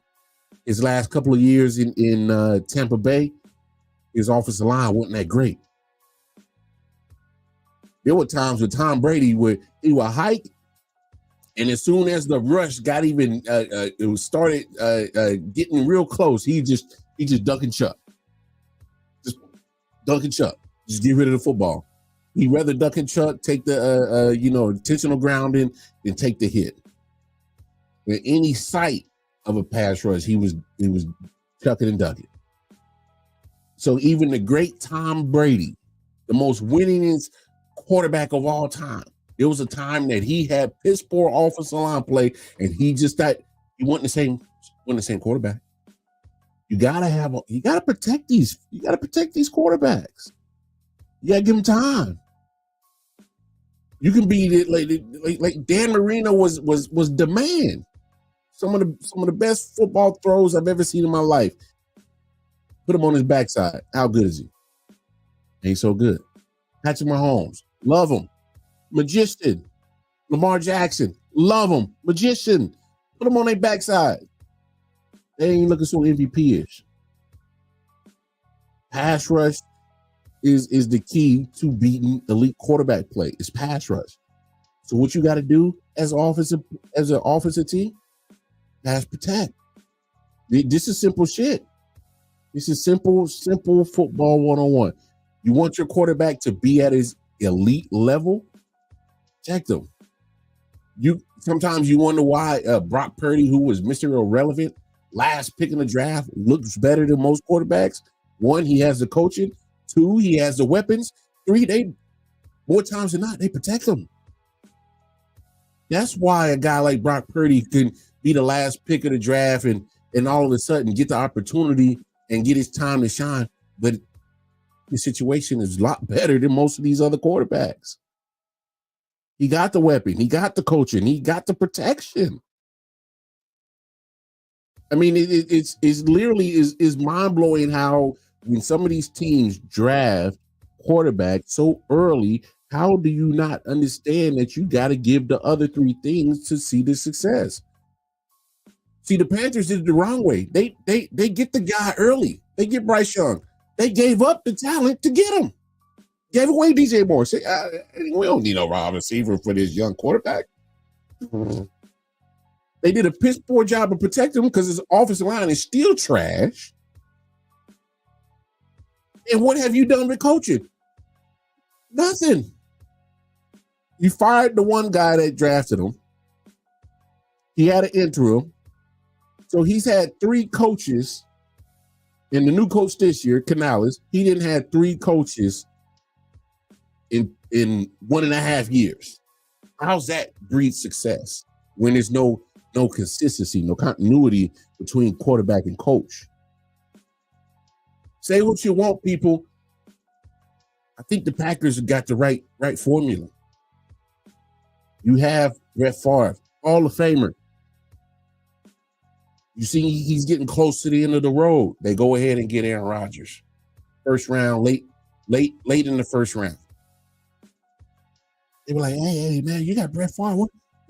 [SPEAKER 3] his last couple of years in Tampa Bay, his offensive line wasn't that great. There were times with Tom Brady where he would hike, and as soon as the rush got even started getting real close, he just duck and chuck. Just duck and chuck. Just get rid of the football. He'd rather duck and chuck, take the intentional grounding, than take the hit. In any sight of a pass rush, he was chucking and ducking. So even the great Tom Brady, the most winningest quarterback of all time, there was a time that he had piss poor offensive line play, and he just thought he wasn't the same quarterback. You gotta protect these quarterbacks. You gotta give them time. You can be like Dan Marino was the man. Some of the best football throws I've ever seen in my life. Put him on his backside. How good is he? Ain't so good. Patrick Mahomes, love him. Magician. Lamar Jackson, love him. Magician. Put him on their backside. They ain't looking so MVP-ish. Pass rush is the key to beating elite quarterback play. It's pass rush. So what you got to do as an offensive team, guys, protect. This is simple shit. This is simple football 101. You want your quarterback to be at his elite level, protect him. Sometimes you wonder why Brock Purdy, who was Mr. Irrelevant, last pick in the draft, looks better than most quarterbacks. 1, he has the coaching. 2, he has the weapons. 3, they more times than not, they protect him. That's why a guy like Brock Purdy can be the last pick of the draft and all of a sudden get the opportunity and get his time to shine. But the situation is a lot better than most of these other quarterbacks. He got the weapon, he got the coaching, he got the protection. I mean, it's literally is mind-blowing how when some of these teams draft quarterbacks so early, how do you not understand that you got to give the other 3 things to see the success? See, the Panthers did it the wrong way. They get the guy early. They get Bryce Young. They gave up the talent to get him. Gave away DJ Moore. Say, we don't need no wide receiver for this young quarterback. They did a piss poor job of protecting him because his offensive line is still trash. And what have you done with coaching? Nothing. You fired the one guy that drafted him. He had an interim. So he's had 3 coaches. And the new coach this year, Canales, he didn't have 3 coaches in 1.5 years. How's that breed success when there's no consistency, no continuity between quarterback and coach? Say what you want, people. I think the Packers have got the right formula. You have Brett Favre, Hall of Famer. You see he's getting close to the end of the road. They go ahead and get Aaron Rodgers. First round, late in the first round. They were like, hey, man, you got Brett Favre. What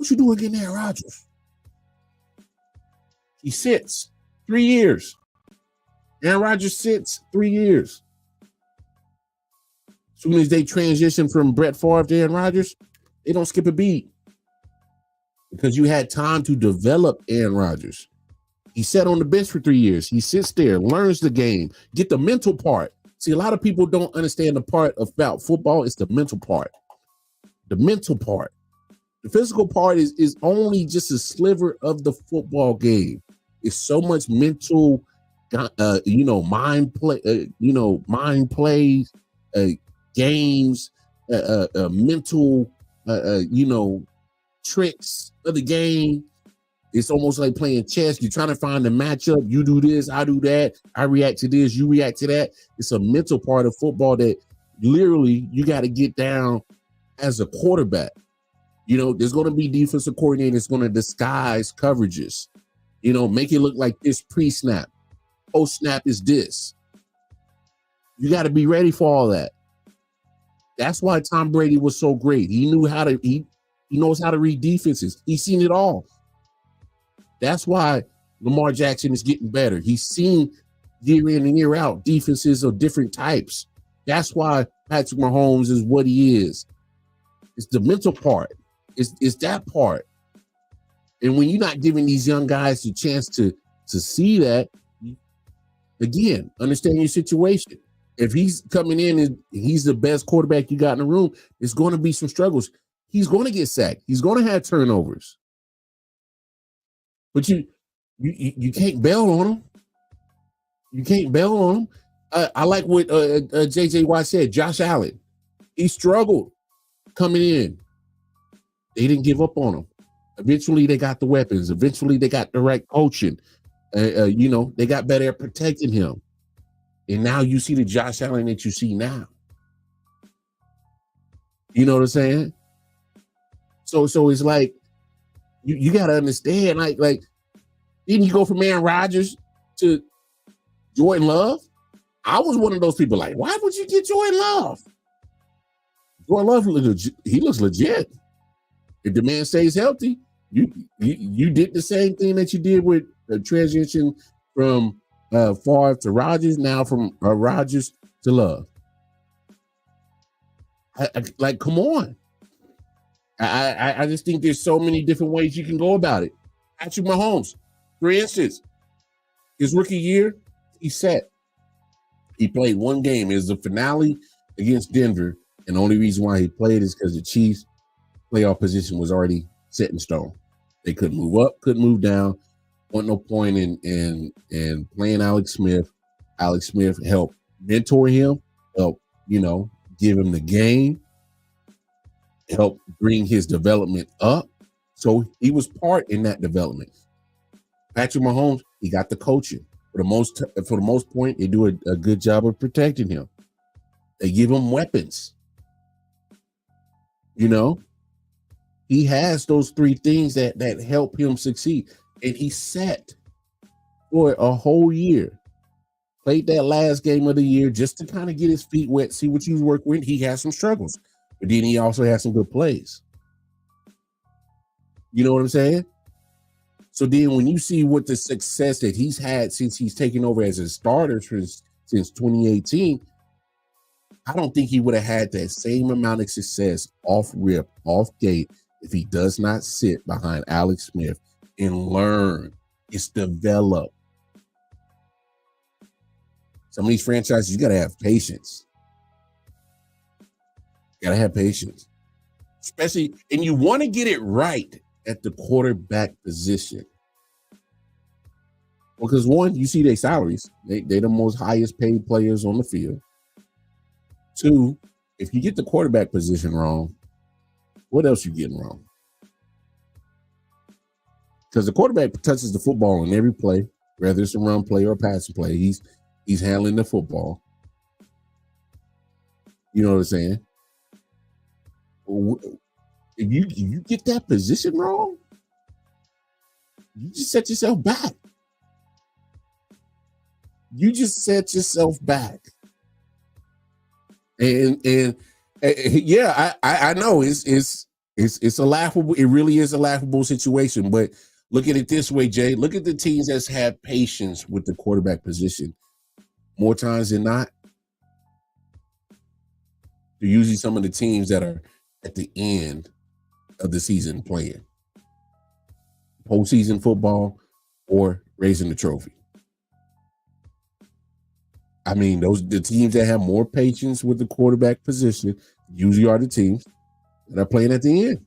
[SPEAKER 3] you doing getting Aaron Rodgers? He sits 3 years. Aaron Rodgers sits 3 years. As soon as they transition from Brett Favre to Aaron Rodgers, they don't skip a beat. Because you had time to develop Aaron Rodgers. He sat on the bench for 3 years. He sits there, learns the game, get the mental part. See, a lot of people don't understand the part about football. It's the mental part. The mental part. The physical part is only just a sliver of the football game. It's so much mental, mind play, mind plays, games, mental, tricks of the game. It's almost like playing chess. You're trying to find the matchup. You do this, I do that. I react to this, you react to that. It's a mental part of football that literally you got to get down as a quarterback. There's going to be defensive coordinators going to disguise coverages. Make it look like this pre-snap. Post-snap is this. You got to be ready for all that. That's why Tom Brady was so great. He knew how to. He knows how to read defenses. He's seen it all. That's why Lamar Jackson is getting better. He's seen year in and year out defenses of different types. That's why Patrick Mahomes is what he is. It's the mental part. It's that part. And when you're not giving these young guys the chance to see that, again, understand your situation. If he's coming in and he's the best quarterback you got in the room, it's going to be some struggles. He's going to get sacked. He's going to have turnovers. But you can't bail on him. You can't bail on him. I like what J.J. Watt said. Josh Allen, he struggled coming in. They didn't give up on him. Eventually, they got the weapons. Eventually, they got the right coaching. They got better at protecting him. And now you see the Josh Allen that you see now. You know what I'm saying? So it's like, you got to understand, like, didn't you go from Aaron Rodgers to Jordan Love? I was one of those people like, why would you get Jordan Love? Jordan Love, he looks legit. If the man stays healthy, you did the same thing that you did with the transition from Favre to Rodgers, now from Rodgers to Love. Like, come on. I just think there's so many different ways you can go about it. Patrick Mahomes, for instance, his rookie year, he set. He played one game. It was the finale against Denver, and the only reason why he played is because the Chiefs' playoff position was already set in stone. They couldn't move up, couldn't move down. Wasn't no point in playing Alex Smith. Alex Smith helped mentor him, helped, give him the game, helped bring his development up. So he was part in that development. Patrick Mahomes, he got the coaching. For the most point, they do a good job of protecting him. They give him weapons. He has those three things that help him succeed. And he sat for a whole year. Played that last game of the year just to kind of get his feet wet, see what you work with. He has some struggles, but then he also has some good plays. You know what I'm saying? So then when you see what the success that he's had since he's taken over as a starter since 2018, I don't think he would have had that same amount of success off rip, off gate, if he does not sit behind Alex Smith and learn. It's develop. Some of these franchises, you got to have patience. You got to have patience. Especially, and you want to get it right at the quarterback position. Because one, you see their salaries. They're the most highest paid players on the field. Two, if you get the quarterback position wrong, what else you getting wrong? Because the quarterback touches the football in every play, whether it's a run play or a passing play. He's handling the football. You know what I'm saying? If you get that position wrong, you just set yourself back. You just set yourself back. And yeah, I know it's a laughable. It really is a laughable situation. But look at it this way, Jay. Look at the teams that's had patience with the quarterback position. More times than not, they're usually some of the teams that are at the end of the season playing postseason football or raising the trophy. I mean, the teams that have more patience with the quarterback position usually are the teams that are playing at the end.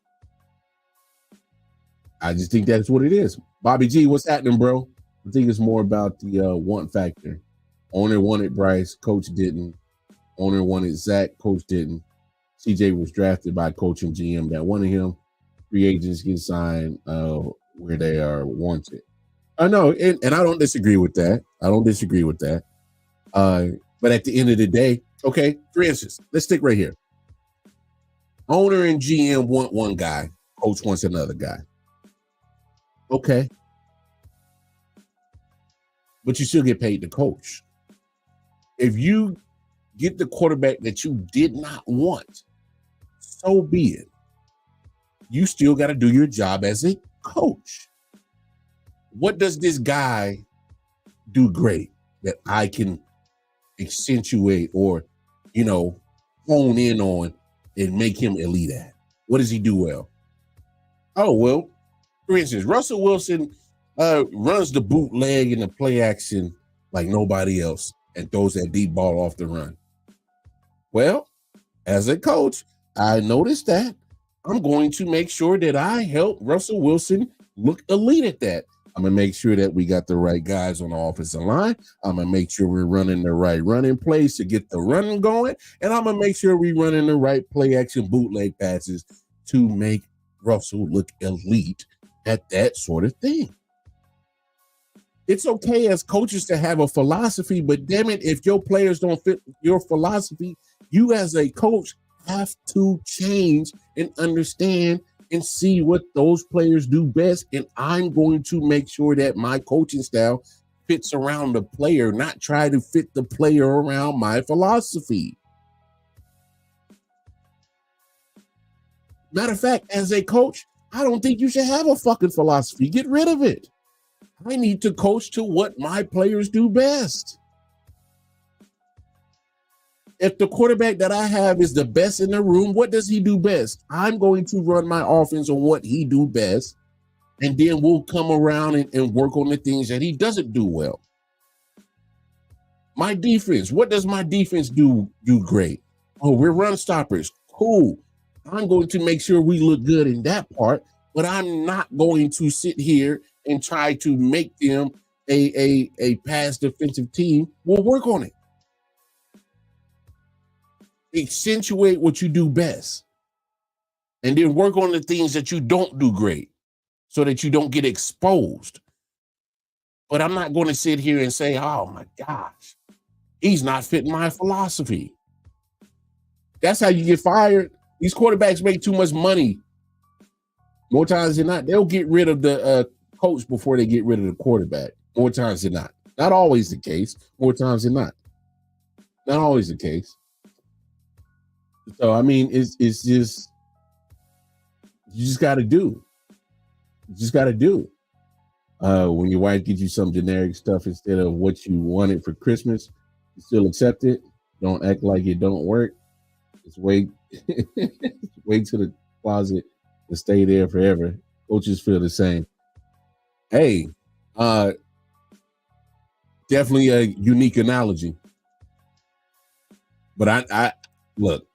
[SPEAKER 3] I just think that's what it is. Bobby G, what's happening, bro? I think it's more about the want factor. Owner wanted Bryce, coach didn't. Owner wanted Zach, coach didn't. CJ was drafted by coach and GM that wanted him. Free agents get signed where they are wanted. I know, and I don't disagree with that. But at the end of the day, okay, for instance, let's stick right here. Owner and GM want one guy, coach wants another guy. Okay. But you still get paid to coach. If you get the quarterback that you did not want, so be it. You still got to do your job as a coach. What does this guy do great that I can accentuate or, hone in on and make him elite at? What does he do well? Oh, well, for instance, Russell Wilson runs the bootleg and the play action like nobody else and throws that deep ball off the run. Well, as a coach, I noticed that. I'm going to make sure that I help Russell Wilson look elite at that. I'm going to make sure that we got the right guys on the offensive line. I'm going to make sure we're running the right running plays to get the running going. And I'm going to make sure we're running the right play action bootleg passes to make Russell look elite at that sort of thing. It's okay as coaches to have a philosophy, but damn it, if your players don't fit your philosophy, you as a coach have to change and understand and see what those players do best. And I'm going to make sure that my coaching style fits around the player, not try to fit the player around my philosophy. Matter of fact, as a coach, I don't think you should have a fucking philosophy. Get rid of it. I need to coach to what my players do best. if the quarterback that I have is the best in the room, what does he do best? I'm going to run my offense on what he do best, and then we'll come around and work on the things that he doesn't do well. My defense, what does my defense do great? Oh, we're run stoppers. Cool. I'm going to make sure we look good in that part, but I'm not going to sit here and try to make them a pass defensive team. We'll work on it. Accentuate what you do best, and then work on the things that you don't do great so that you don't get exposed. But I'm not going to sit here and say, oh my gosh, he's not fitting my philosophy. That's how you get fired. These quarterbacks make too much money. More times than not, they'll get rid of the coach before they get rid of the quarterback. More times than not. Not always the case. More times than not. Not always the case. So, I mean, it's just, you just got to do. You just got to do. When your wife gives you some generic stuff instead of what you wanted for Christmas, you still accept it. Don't act like it don't work. Just wait. Wait to the closet and stay there forever. Coaches feel the same. Hey, definitely a unique analogy. But I look,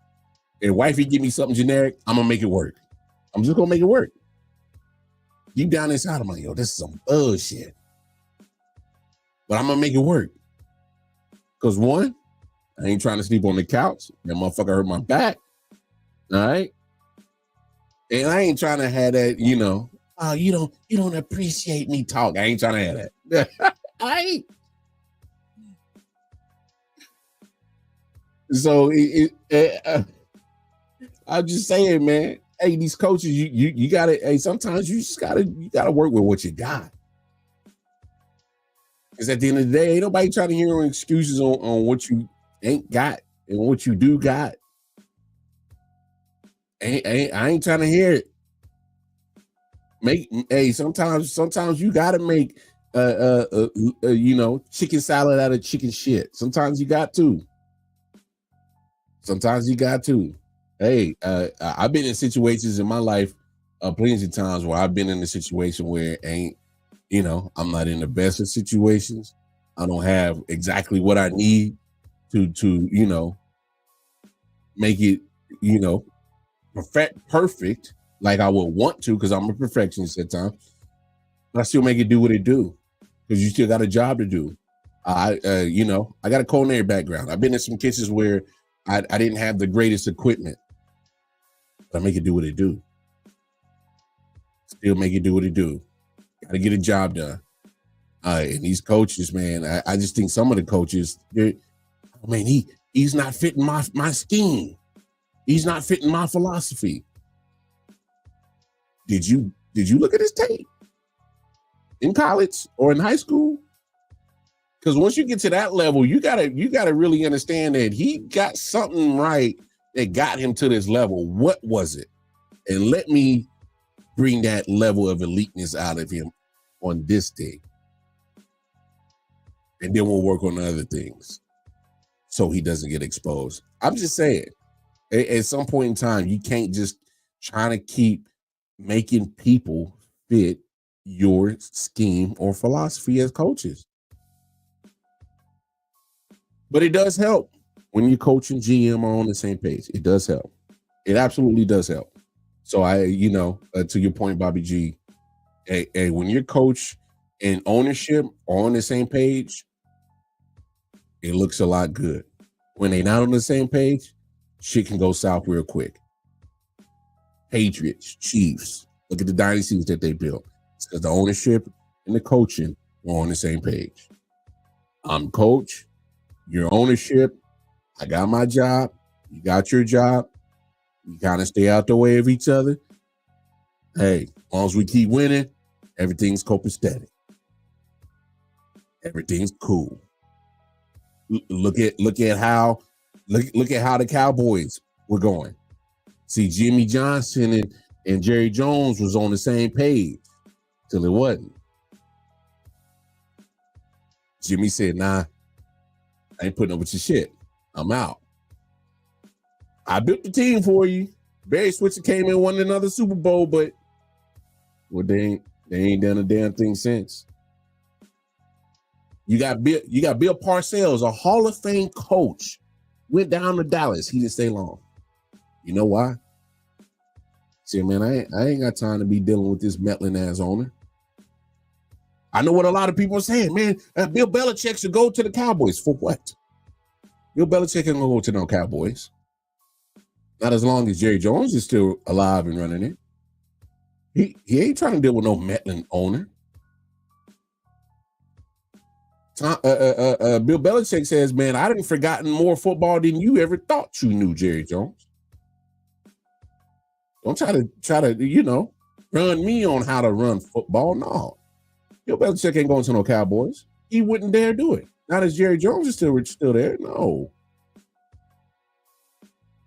[SPEAKER 3] if wifey give me something generic, I'm gonna make it work. I'm just gonna make it work. Deep down inside, I'm like, yo, this is some bullshit. But I'm gonna make it work. Cause one, I ain't trying to sleep on the couch. That motherfucker hurt my back. All right. And I ain't trying to have that, oh, you don't appreciate me talk. I ain't trying to have that. I ain't. So I'm just saying, man. Hey, these coaches, you gotta. Hey, sometimes you just gotta work with what you got. Because at the end of the day, ain't nobody trying to hear excuses on what you ain't got and what you do got. I ain't trying to hear it. Sometimes you gotta make chicken salad out of chicken shit. Sometimes you got to. Hey, I've been in situations in my life plenty of times where I've been in a situation where I'm not in the best of situations. I don't have exactly what I need to make it, perfect like I would want to, because I'm a perfectionist at times. But I still make it do what it do, because you still got a job to do. I got a culinary background. I've been in some cases where I didn't have the greatest equipment, but I make it do what it do. Still make it do what it do. Got to get a job done. And these coaches, man, I just think some of the coaches, he's not fitting my scheme. He's not fitting my philosophy. Did you look at his tape in college or in high school? Because once you get to that level, you gotta really understand that he got something right that got him to this level. What was it? And let me bring that level of eliteness out of him on this day. And then we'll work on the other things so he doesn't get exposed. I'm just saying, at some point in time, you can't just try to keep making people fit your scheme or philosophy as coaches. But it does help when your coach and GM are on the same page. It does help. It absolutely does help. So to your point, Bobby G, hey, when your coach and ownership are on the same page, it looks a lot good. When they're not on the same page, shit can go south real quick. Patriots, Chiefs, look at the dynasties that they built. It's because the ownership and the coaching are on the same page. I'm coach, your ownership, I got my job, you got your job. We kind of stay out the way of each other. Hey, as long as we keep winning, everything's copacetic. Everything's cool. Look at how the Cowboys were going. See, Jimmy Johnson and Jerry Jones was on the same page till it wasn't. Jimmy said, "Nah, I ain't putting up with your shit. I'm out." I built the team for you. Barry Switzer came in, won another Super Bowl, but they ain't done a damn thing since. You got Bill Parcells, a Hall of Fame coach, went down to Dallas. He didn't stay long. You know why? See, man, I ain't got time to be dealing with this meddling ass owner. I know what a lot of people are saying, man. Bill Belichick should go to the Cowboys. For what? Bill Belichick ain't gonna go to no Cowboys. Not as long as Jerry Jones is still alive and running it. He ain't trying to deal with no meddling owner. Bill Belichick says, man, I done forgotten more football than you ever thought you knew, Jerry Jones. Don't try to, run me on how to run football. No. Bill Belichick ain't going to no Cowboys. He wouldn't dare do it. Not as Jerry Jones is still there. No.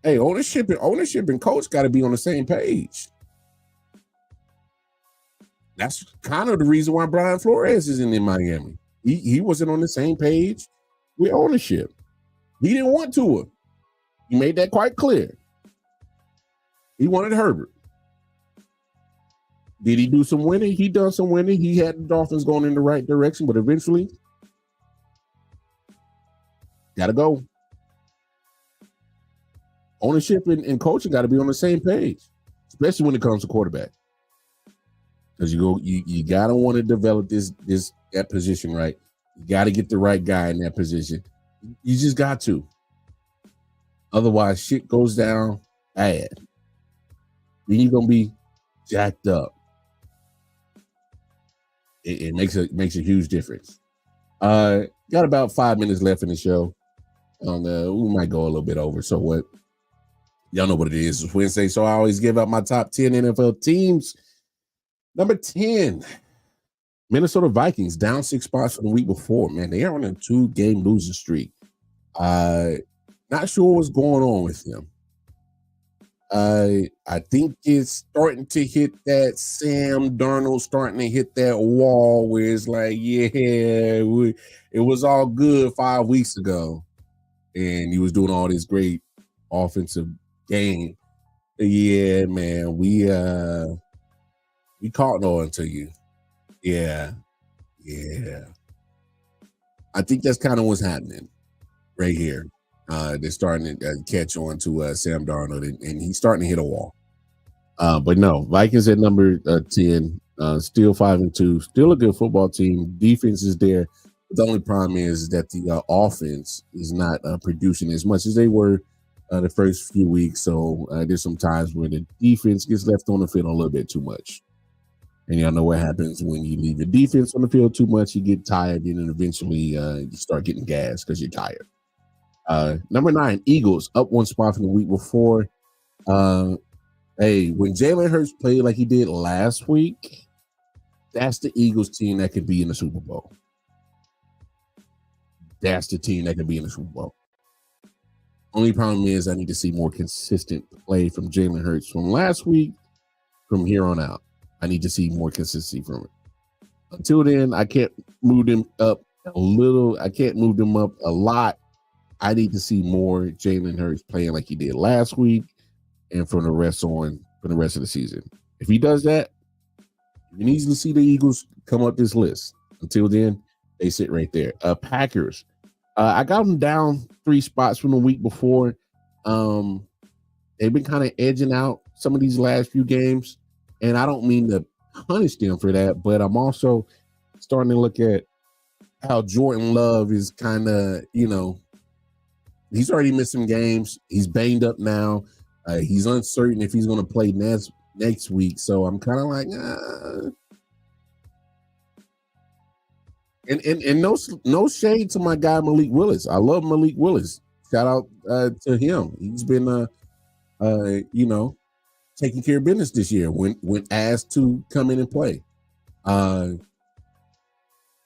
[SPEAKER 3] Hey, ownership and coach got to be on the same page. That's kind of the reason why Brian Flores isn't in Miami. He wasn't on the same page with ownership. He didn't want to. He made that quite clear. He wanted Herbert. Did he do some winning? He done some winning. He had the Dolphins going in the right direction, but eventually, got to go. Ownership and coaching got to be on the same page, especially when it comes to quarterback. Because you gotta want to develop that position right. You got to get the right guy in that position. You just got to. Otherwise, shit goes down bad. Then you're gonna be jacked up. It makes a huge difference. Got about 5 minutes left in the show. We might go a little bit over. So what? Y'all know what it is. It's Wednesday, so I always give out my top 10 NFL teams. Number 10, Minnesota Vikings, down 6 spots from the week before. Man, they are on a 2-game losing streak. Not sure what's going on with them. I think it's starting to hit that Sam Darnold starting to hit that wall where it's like, it was all good 5 weeks ago, and he was doing all this great offensive game. Yeah, man, we caught on to you. Yeah. I think that's kind of what's happening right here. They're starting to catch on to Sam Darnold, and he's starting to hit a wall. But no, Vikings at number 10, still 5-2, still a good football team. Defense is there. But the only problem is that the offense is not producing as much as they were the first few weeks. So there's some times where the defense gets left on the field a little bit too much. And y'all know what happens when you leave your defense on the field too much. You get tired, and then eventually you start getting gas because you're tired. Number 9, Eagles, up 1 spot from the week before. Hey, when Jalen Hurts played like he did last week, that's the Eagles team that could be in the Super Bowl. That's the team that could be in the Super Bowl. Only problem is I need to see more consistent play from Jalen Hurts from last week. From here on out, I need to see more consistency from it. Until then, I can't move them up a little. I can't move them up a lot. I need to see more Jalen Hurts playing like he did last week and from the rest of the season. If he does that, you can easily see the Eagles come up this list. Until then, they sit right there. Packers. I got them down 3 spots from the week before. They've been kind of edging out some of these last few games, and I don't mean to punish them for that, but I'm also starting to look at how Jordan Love is kind of, he's already missed some games. He's banged up now. He's uncertain if he's going to play next week. So I'm kind of like, And no shade to my guy Malik Willis. I love Malik Willis. Shout out to him. He's been, taking care of business this year when asked to come in and play.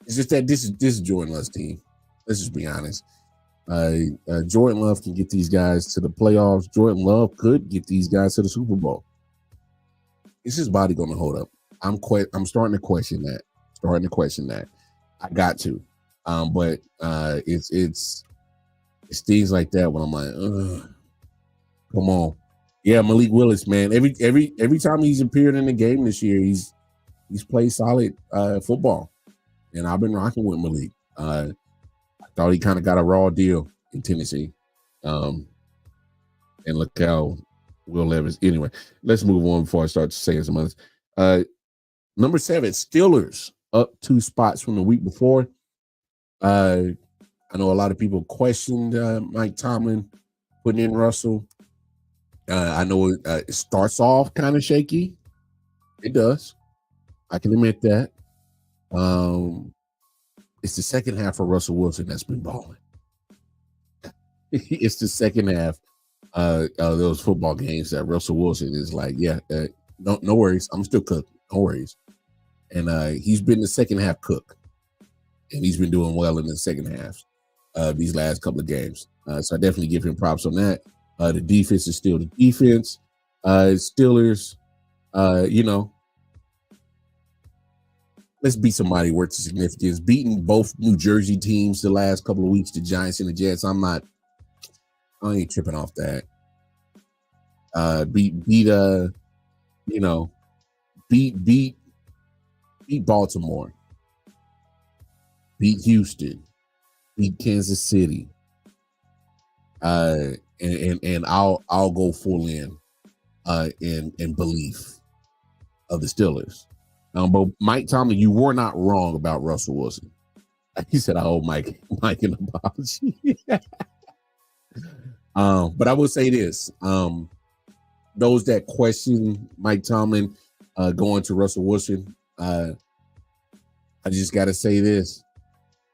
[SPEAKER 3] It's just that this is Jordan Love's team. Let's just be honest. Jordan Love can get these guys to the playoffs. Jordan Love could get these guys to the Super Bowl. Is his body going to hold up? I'm starting to question that. I got to, but it's things like that when I'm like, ugh. Come on. Yeah, Malik Willis, man. Every time he's appeared in the game this year, he's played solid football. And I've been rocking with Malik. I thought he kind of got a raw deal in Tennessee. And look how Will Levis. Anyway, let's move on before I start saying some others. Number 7, Steelers up 2 spots from the week before. I know a lot of people questioned Mike Tomlin putting in Russell. I know it starts off kind of shaky. It does. I can admit that. It's the second half of Russell Wilson that's been balling. It's the second half of those football games that Russell Wilson is like, no worries. I'm still cooking. No worries. And he's been the second half cook. And he's been doing well in the second half these last couple of games. So I definitely give him props on that. The defense is still the defense. Steelers, let's beat somebody worth the significance. Beating both New Jersey teams the last couple of weeks, the Giants and the Jets. I ain't tripping off that. Beat Baltimore. Beat Houston. Beat Kansas City. And I'll go full in belief of the Steelers. But Mike Tomlin, you were not wrong about Russell Wilson. He said, "I owe Mike an apology." But I will say this: those that question Mike Tomlin going to Russell Wilson, I just got to say this.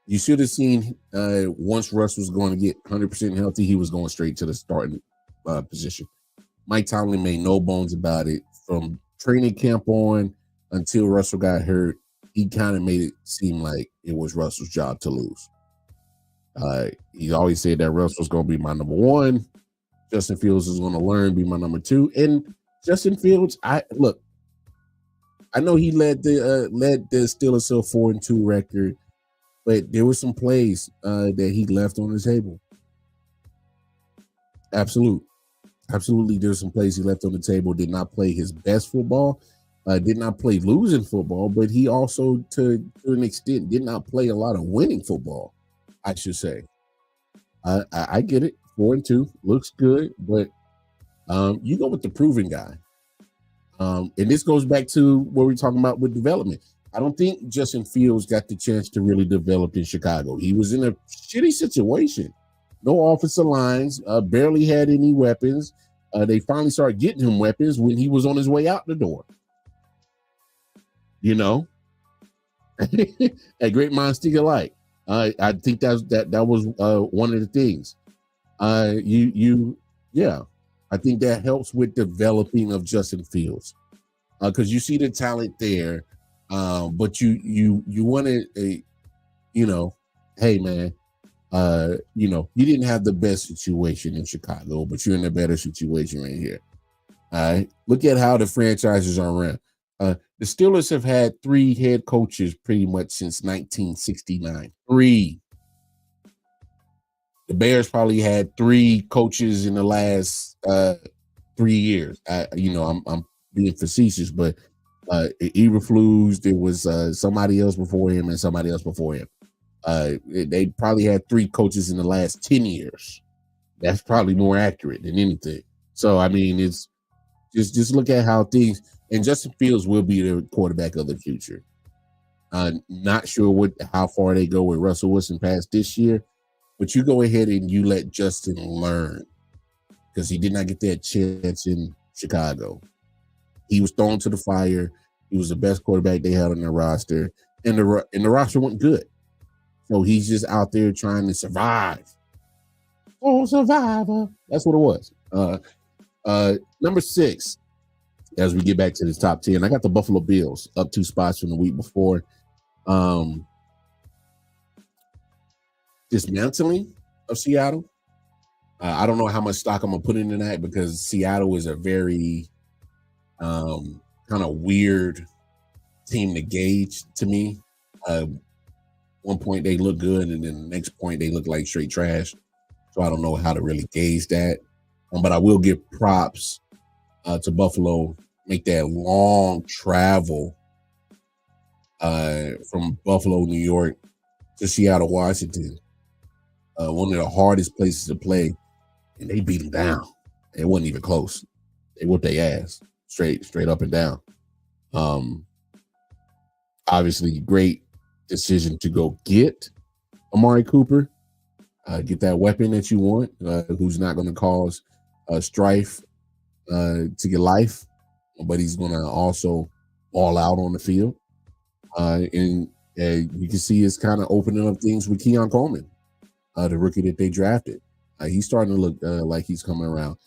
[SPEAKER 3] You should have seen once Russ was going to get 100% healthy, he was going straight to the starting position. Mike Tomlin made no bones about it. From training camp on until Russell got hurt, he kind of made it seem like it was Russell's job to lose. He always said that Russ was going to be my number 1. Justin Fields is going to learn, be my number 2. And Justin Fields, I know he led the Steelers to a 4-2 record. But there were some plays that he left on the table. Absolutely, there's some plays he left on the table. Did not play his best football. Did not play losing football. But he also, to an extent, did not play a lot of winning football, I should say. I get it. 4-2 looks good, but you go with the proven guy. And this goes back to what we're talking about with development. I don't think Justin Fields got the chance to really develop in Chicago. He was in a shitty situation. No offensive lines, barely had any weapons. They finally started getting him weapons when he was on his way out the door. A great minds think alike. I think that was one of the things. I think that helps with developing of Justin Fields because you see the talent there. But you want to, hey man, you didn't have the best situation in Chicago, but you're in a better situation right here. All right, look at how the franchises are run. The Steelers have had 3 head coaches pretty much since 1969. 3. The Bears probably had 3 coaches in the last 3 years. I'm being facetious, but. Eberflus, there was somebody else before him and somebody else before him. They probably had 3 coaches in the last 10 years. That's probably more accurate than anything. So, I mean, it's just look at how things, and Justin Fields will be the quarterback of the future. Not sure how far they go with Russell Wilson past this year, but you go ahead and you let Justin learn because he did not get that chance in Chicago. He was thrown to the fire. He was the best quarterback they had on their roster, and the roster wasn't good. So he's just out there trying to survive. Oh, survivor! That's what it was. Number 6. As we get back to the top 10, I got the Buffalo Bills up 2 spots from the week before. Dismantling of Seattle. I don't know how much stock I'm gonna put into that because Seattle is a very kind of weird team to gauge to me. One point they look good, and then the next point they look like straight trash. So I don't know how to really gauge that. But I will give props to Buffalo. Make that long travel from Buffalo, New York to Seattle, Washington. One of the hardest places to play, and they beat them down. It wasn't even close. They whooped their ass straight up and down. Obviously, great decision to go get Amari Cooper, get that weapon that you want, who's not going to cause strife to your life, but he's going to also all out on the field. And you can see it's kind of opening up things with Keon Coleman, the rookie that they drafted. He's starting to look like he's coming around.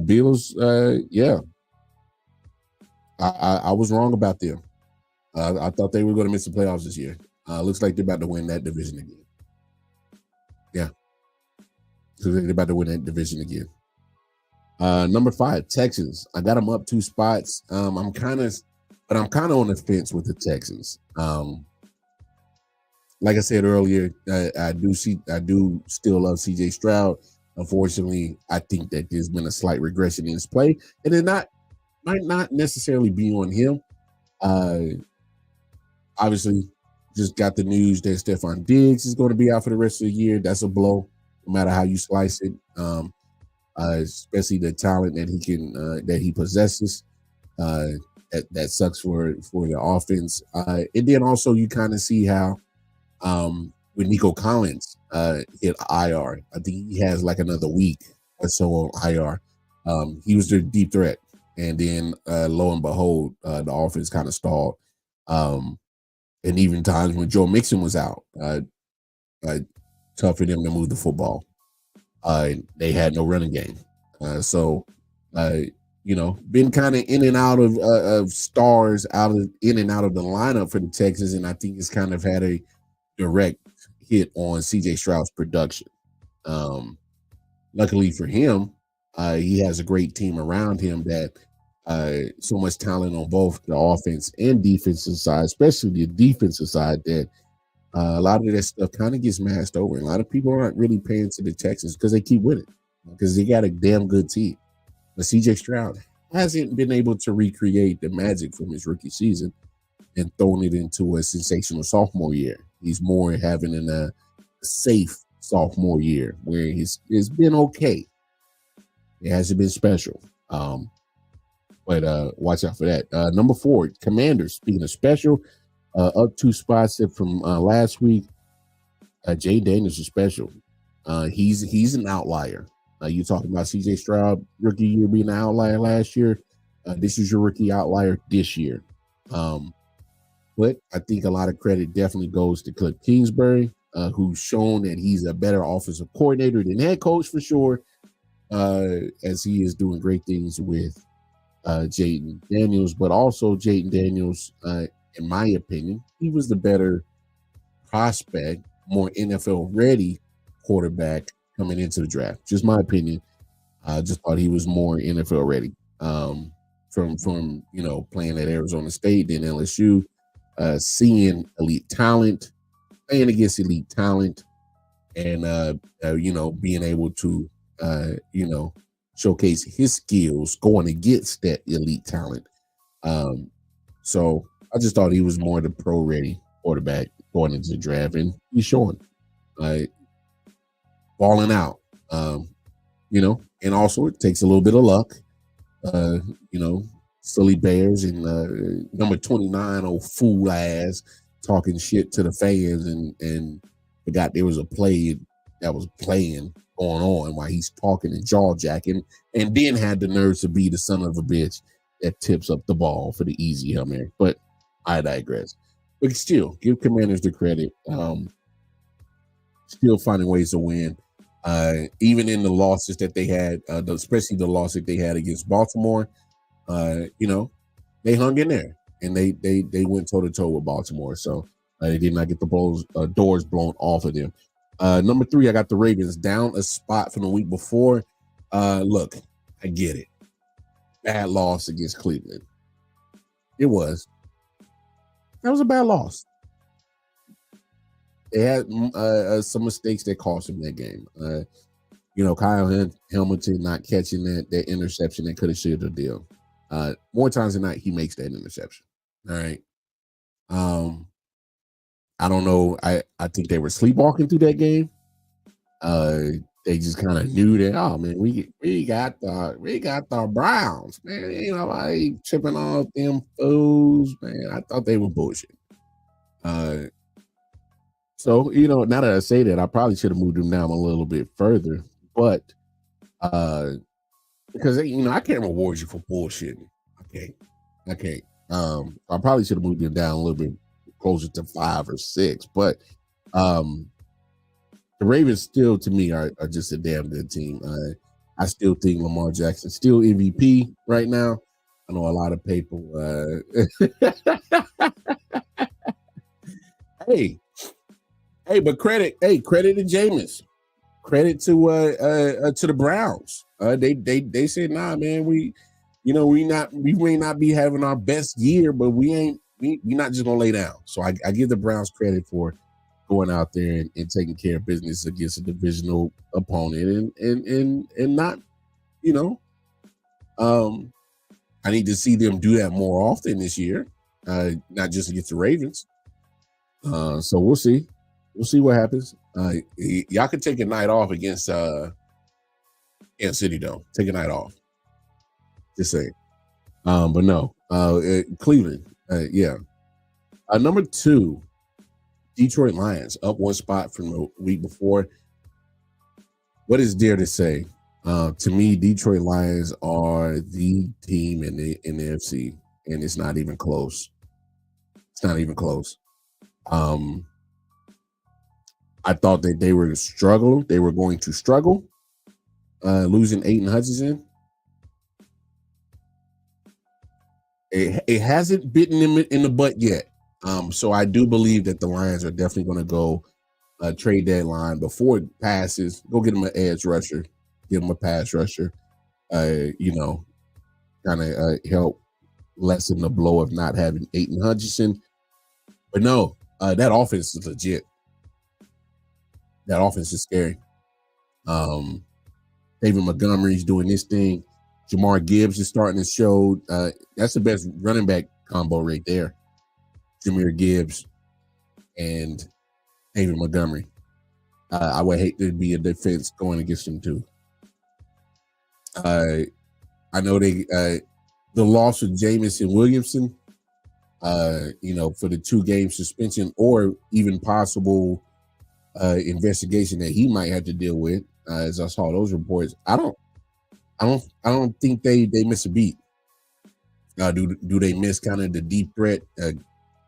[SPEAKER 3] Bills, yeah. I was wrong about them. I thought they were going to miss the playoffs this year. Looks like they're about to win that division again. Yeah. So they're about to win that division again. Number 5, Texans. I got them up 2 spots. I'm kind of on the fence with the Texans. Like I said earlier, I do still love CJ Stroud. Unfortunately, I think that there's been a slight regression in his play, and it might not necessarily be on him. Obviously, just got the news that Stephon Diggs is going to be out for the rest of the year. That's a blow, no matter how you slice it. Especially the talent that he possesses. That sucks for the offense. And then also you kind of see how with Nico Collins hit IR. I think he has like another week or so on IR. He was their deep threat, and then lo and behold, the offense kind of stalled. And even times when Joe Mixon was out, tough for them to move the football. They had no running game. Been kind of in and out of stars, in and out of the lineup for the Texans, and I think it's kind of had a direct hit on CJ Stroud's production. Luckily for him, he has a great team around him that so much talent on both the offense and defensive side, especially the defensive side, that a lot of that stuff kind of gets masked over. A lot of people aren't really paying to the Texans because they keep winning, because they got a damn good team. But CJ Stroud hasn't been able to recreate the magic from his rookie season and throwing it into a sensational sophomore year. He's more having a safe sophomore year where it's been okay. It hasn't been special. But watch out for that. Number 4, Commanders. Speaking of special, up 2 spots from last week. Jay Daniels is special. He's an outlier. You talking about CJ Stroud rookie year being an outlier last year. This is your rookie outlier this year. But I think a lot of credit definitely goes to Cliff Kingsbury, who's shown that he's a better offensive coordinator than head coach for sure, as he is doing great things with Jayden Daniels. But also Jayden Daniels, in my opinion, he was the better prospect, more NFL-ready quarterback coming into the draft. Just my opinion. I just thought he was more NFL-ready from playing at Arizona State, then LSU, seeing elite talent, playing against elite talent, and being able to showcase his skills going against that elite talent. So I just thought he was more the pro-ready quarterback going into the draft, and he's showing, balling out, and also it takes a little bit of luck. Silly Bears and number 29, old fool ass, talking shit to the fans and forgot there was a play that was going on while he's talking and jaw jacking, and then had the nerves to be the son of a bitch that tips up the ball for the easy Hail Mary. But I digress. But still, give Commanders the credit. Still finding ways to win. Even in the losses that they had, especially the loss that they had against Baltimore, they hung in there and they went toe to toe with Baltimore. So they did not get the doors blown off of them. Number 3, I got the Ravens down a spot from the week before. Look, I get it. Bad loss against Cleveland. It was. That was a bad loss. They had some mistakes that cost them that game. Kyle Hamilton not catching that interception that could have sealed the deal. More times than not, he makes that interception. All right. I don't know. I think they were sleepwalking through that game. They just kind of knew that. Oh man, we got the Browns, man. I ain't tripping off them fools, man. I thought they were bullshit. So now that I say that, I probably should have moved them down a little bit further, but because I can't reward you for bullshitting. I can't. I probably should have moved them down a little bit closer to 5 or 6, but the Ravens still, to me, are just a damn good team. I still think Lamar Jackson still MVP right now. I know a lot of people. But credit to Jameis. Credit to the Browns. They said, nah, man, we may not be having our best year, but we not just gonna lay down. So I give the Browns credit for going out there and taking care of business against a divisional opponent and not, I need to see them do that more often this year, not just against the Ravens. So we'll see. We'll see what happens. Y'all could take a night off against Kansas City, though. Take a night off. Just saying. But no. Cleveland. Yeah. Number 2, Detroit Lions, up 1 spot from the week before. What is there to say? To me, Detroit Lions are the team in the NFC, and it's not even close. It's not even close. I thought that they were going to struggle, losing Aiden Hutchinson. It hasn't bitten them in the butt yet. So I do believe that the Lions are definitely going to go trade deadline before it passes. Go get them an edge rusher, give them a pass rusher. Kind of help lessen the blow of not having Aiden Hutchinson. But no, that offense is legit. That offense is scary. David Montgomery's doing this thing. Jamar Gibbs is starting to show. That's the best running back combo right there. Jahmyr Gibbs and David Montgomery. I would hate to be a defense going against them too. I know the loss of Jamison Williamson, for the 2-game suspension or even possible investigation that he might have to deal with. As I saw those reports, I don't think they miss a beat. Do they miss kind of the deep threat,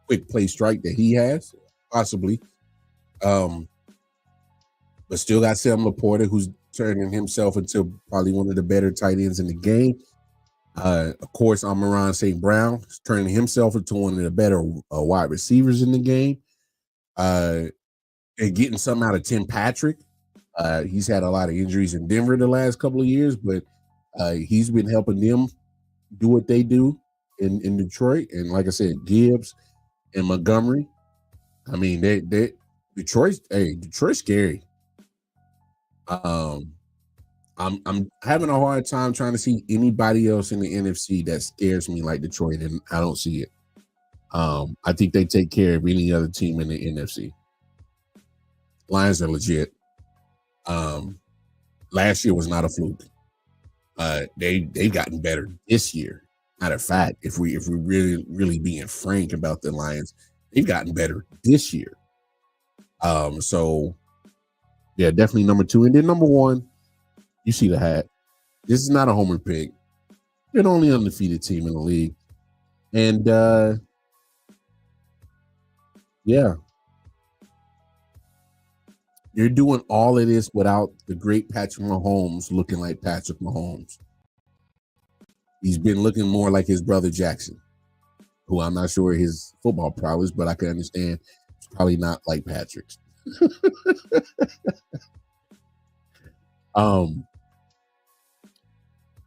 [SPEAKER 3] quick play strike that he has? Possibly. But still got Sam Laporta, who's turning himself into probably one of the better tight ends in the game. Of course, Amon-Ra St. Brown is turning himself into one of the better wide receivers in the game. And getting something out of Tim Patrick. He's had a lot of injuries in Denver the last couple of years, but he's been helping them do what they do in Detroit. And like I said, Gibbs and Montgomery. I mean, Detroit's scary. I'm having a hard time trying to see anybody else in the NFC that scares me like Detroit, and I don't see it. I think they take care of any other team in the NFC. Lions are legit. Last year was not a fluke. They've gotten better this year. Matter of fact, if we really being frank about the Lions, they've gotten better this year. So yeah, definitely number 2. And then number 1, you see the hat. This is not a homer pick. They're the only undefeated team in the league. And yeah. You're doing all of this without the great Patrick Mahomes looking like Patrick Mahomes. He's been looking more like his brother Jackson, who I'm not sure his football prowess, but I can understand it's probably not like Patrick's.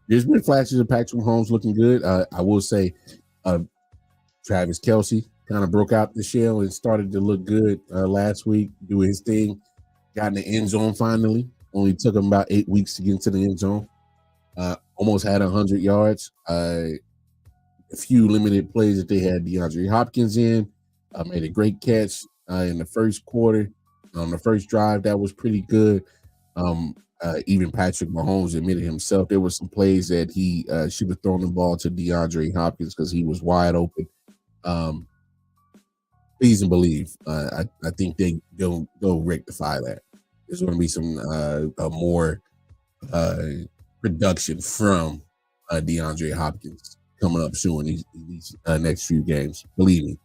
[SPEAKER 3] There's been flashes of Patrick Mahomes looking good. I will say Travis Kelce kind of broke out the shell and started to look good last week, doing his thing. Got in the end zone finally. Only took him about 8 weeks to get into the end zone. Almost had 100 yards. A few limited plays that they had DeAndre Hopkins in. Made a great catch in the first quarter. On the first drive, that was pretty good. Even Patrick Mahomes admitted himself there were some plays that he should have thrown the ball to DeAndre Hopkins because he was wide open. Please and believe. I think they'll rectify that. There's going to be some more production from DeAndre Hopkins coming up soon in these next few games. Believe me.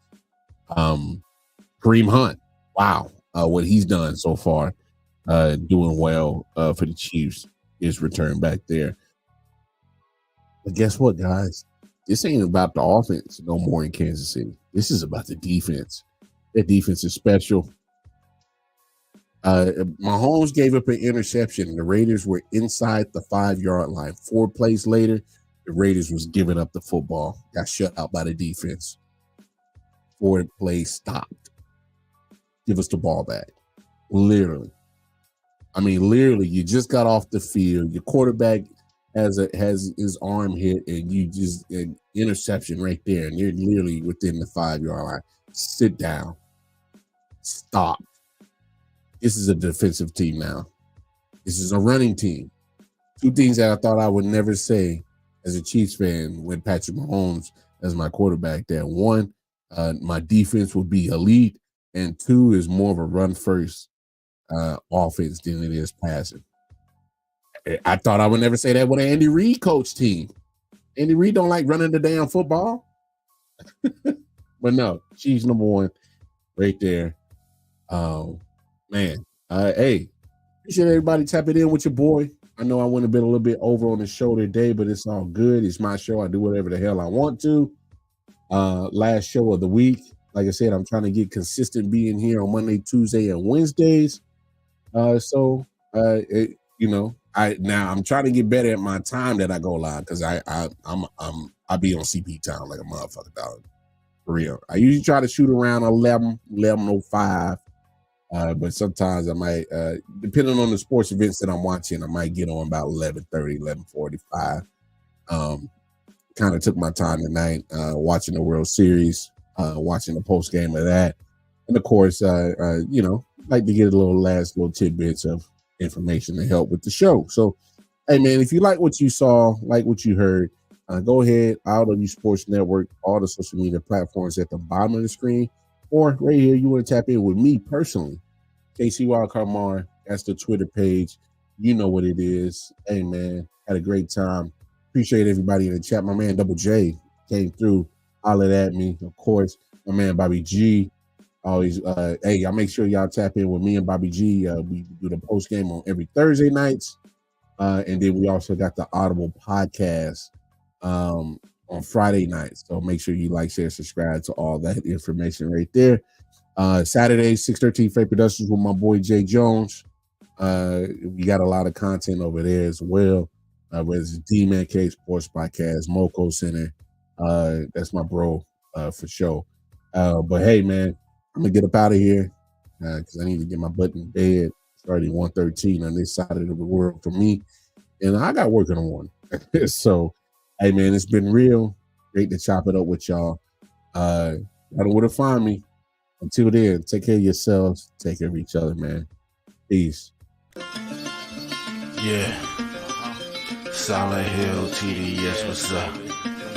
[SPEAKER 3] Kareem Hunt, wow, what he's done so far, doing well for the Chiefs. His return back there. But guess what, guys? This ain't about the offense no more in Kansas City. This is about the defense. That defense is special. Mahomes gave up an interception, and the Raiders were inside the 5-yard line. 4 plays later, the Raiders was giving up the football. Got shut out by the defense. 4 plays stopped. Give us the ball back. Literally. I mean, literally, you just got off the field. Your quarterback has his arm hit, and you just an interception right there, and you're literally within the 5-yard line. Sit down. Stop. This is a defensive team now. This is a running team. 2 things that I thought I would never say as a Chiefs fan with Patrick Mahomes as my quarterback. That 1, my defense will be elite, and 2 is more of a run-first offense than it is passing. I thought I would never say that with an Andy Reid coach team. Andy Reid don't like running the damn football. But no, Chiefs number 1 right there. Man. Hey, appreciate everybody tapping in with your boy. I know I went a little bit over on the show today, but it's all good. It's my show. I do whatever the hell I want to. Last show of the week. Like I said, I'm trying to get consistent being here on Monday, Tuesday, and Wednesdays. I'm trying to get better at my time that I go live because I be on CP time like a motherfucker, dog. For real. I usually try to shoot around 11:05. But sometimes I might, depending on the sports events that I'm watching, I might get on about 11:30, 11:45. Kind of took my time tonight watching the World Series, watching the post game of that. And of course, like to get a little tidbits of information to help with the show. So, hey, man, if you like what you saw, like what you heard, go ahead, I.O.W Sports Network, all the social media platforms at the bottom of the screen. Or right here, you want to tap in with me personally. KC Wildcard, that's the Twitter page. You know what it is. Hey, man, had a great time. Appreciate everybody in the chat. My man Double J came through, hollered at me. Of course, my man Bobby G. Always, hey, y'all make sure y'all tap in with me and Bobby G. We do the post game on every Thursday nights. And then we also got the Audible podcast on Friday nights. So make sure you like, share, subscribe to all that information right there. Saturday, 613 Freight Productions with my boy Jay Jones. We got a lot of content over there as well. Whether it's D-Man K Sports Podcast, Moco Center. That's my bro for sure. But hey, man, I'm gonna get up out of here because I need to get my butt in bed. It's already 1:13 on this side of the world for me, and I got working on one. So, hey, man, it's been real. Great to chop it up with y'all. I don't know where to find me. Until then, take care of yourselves. Take care of each other, man. Peace.
[SPEAKER 1] Yeah. Solid Hill TDS, what's up?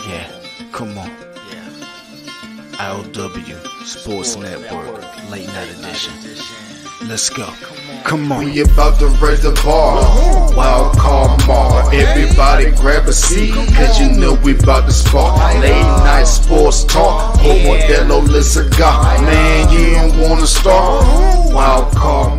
[SPEAKER 1] Yeah, come on. Yeah. I.O.W Sports Network, late night edition. Let's go. Come on.
[SPEAKER 2] We about to raise the bar. Wild card mall. Everybody grab a seat, cause you know we about to spark. Late night sports talk. Modelo cigar. Man, you don't wanna start. Wild card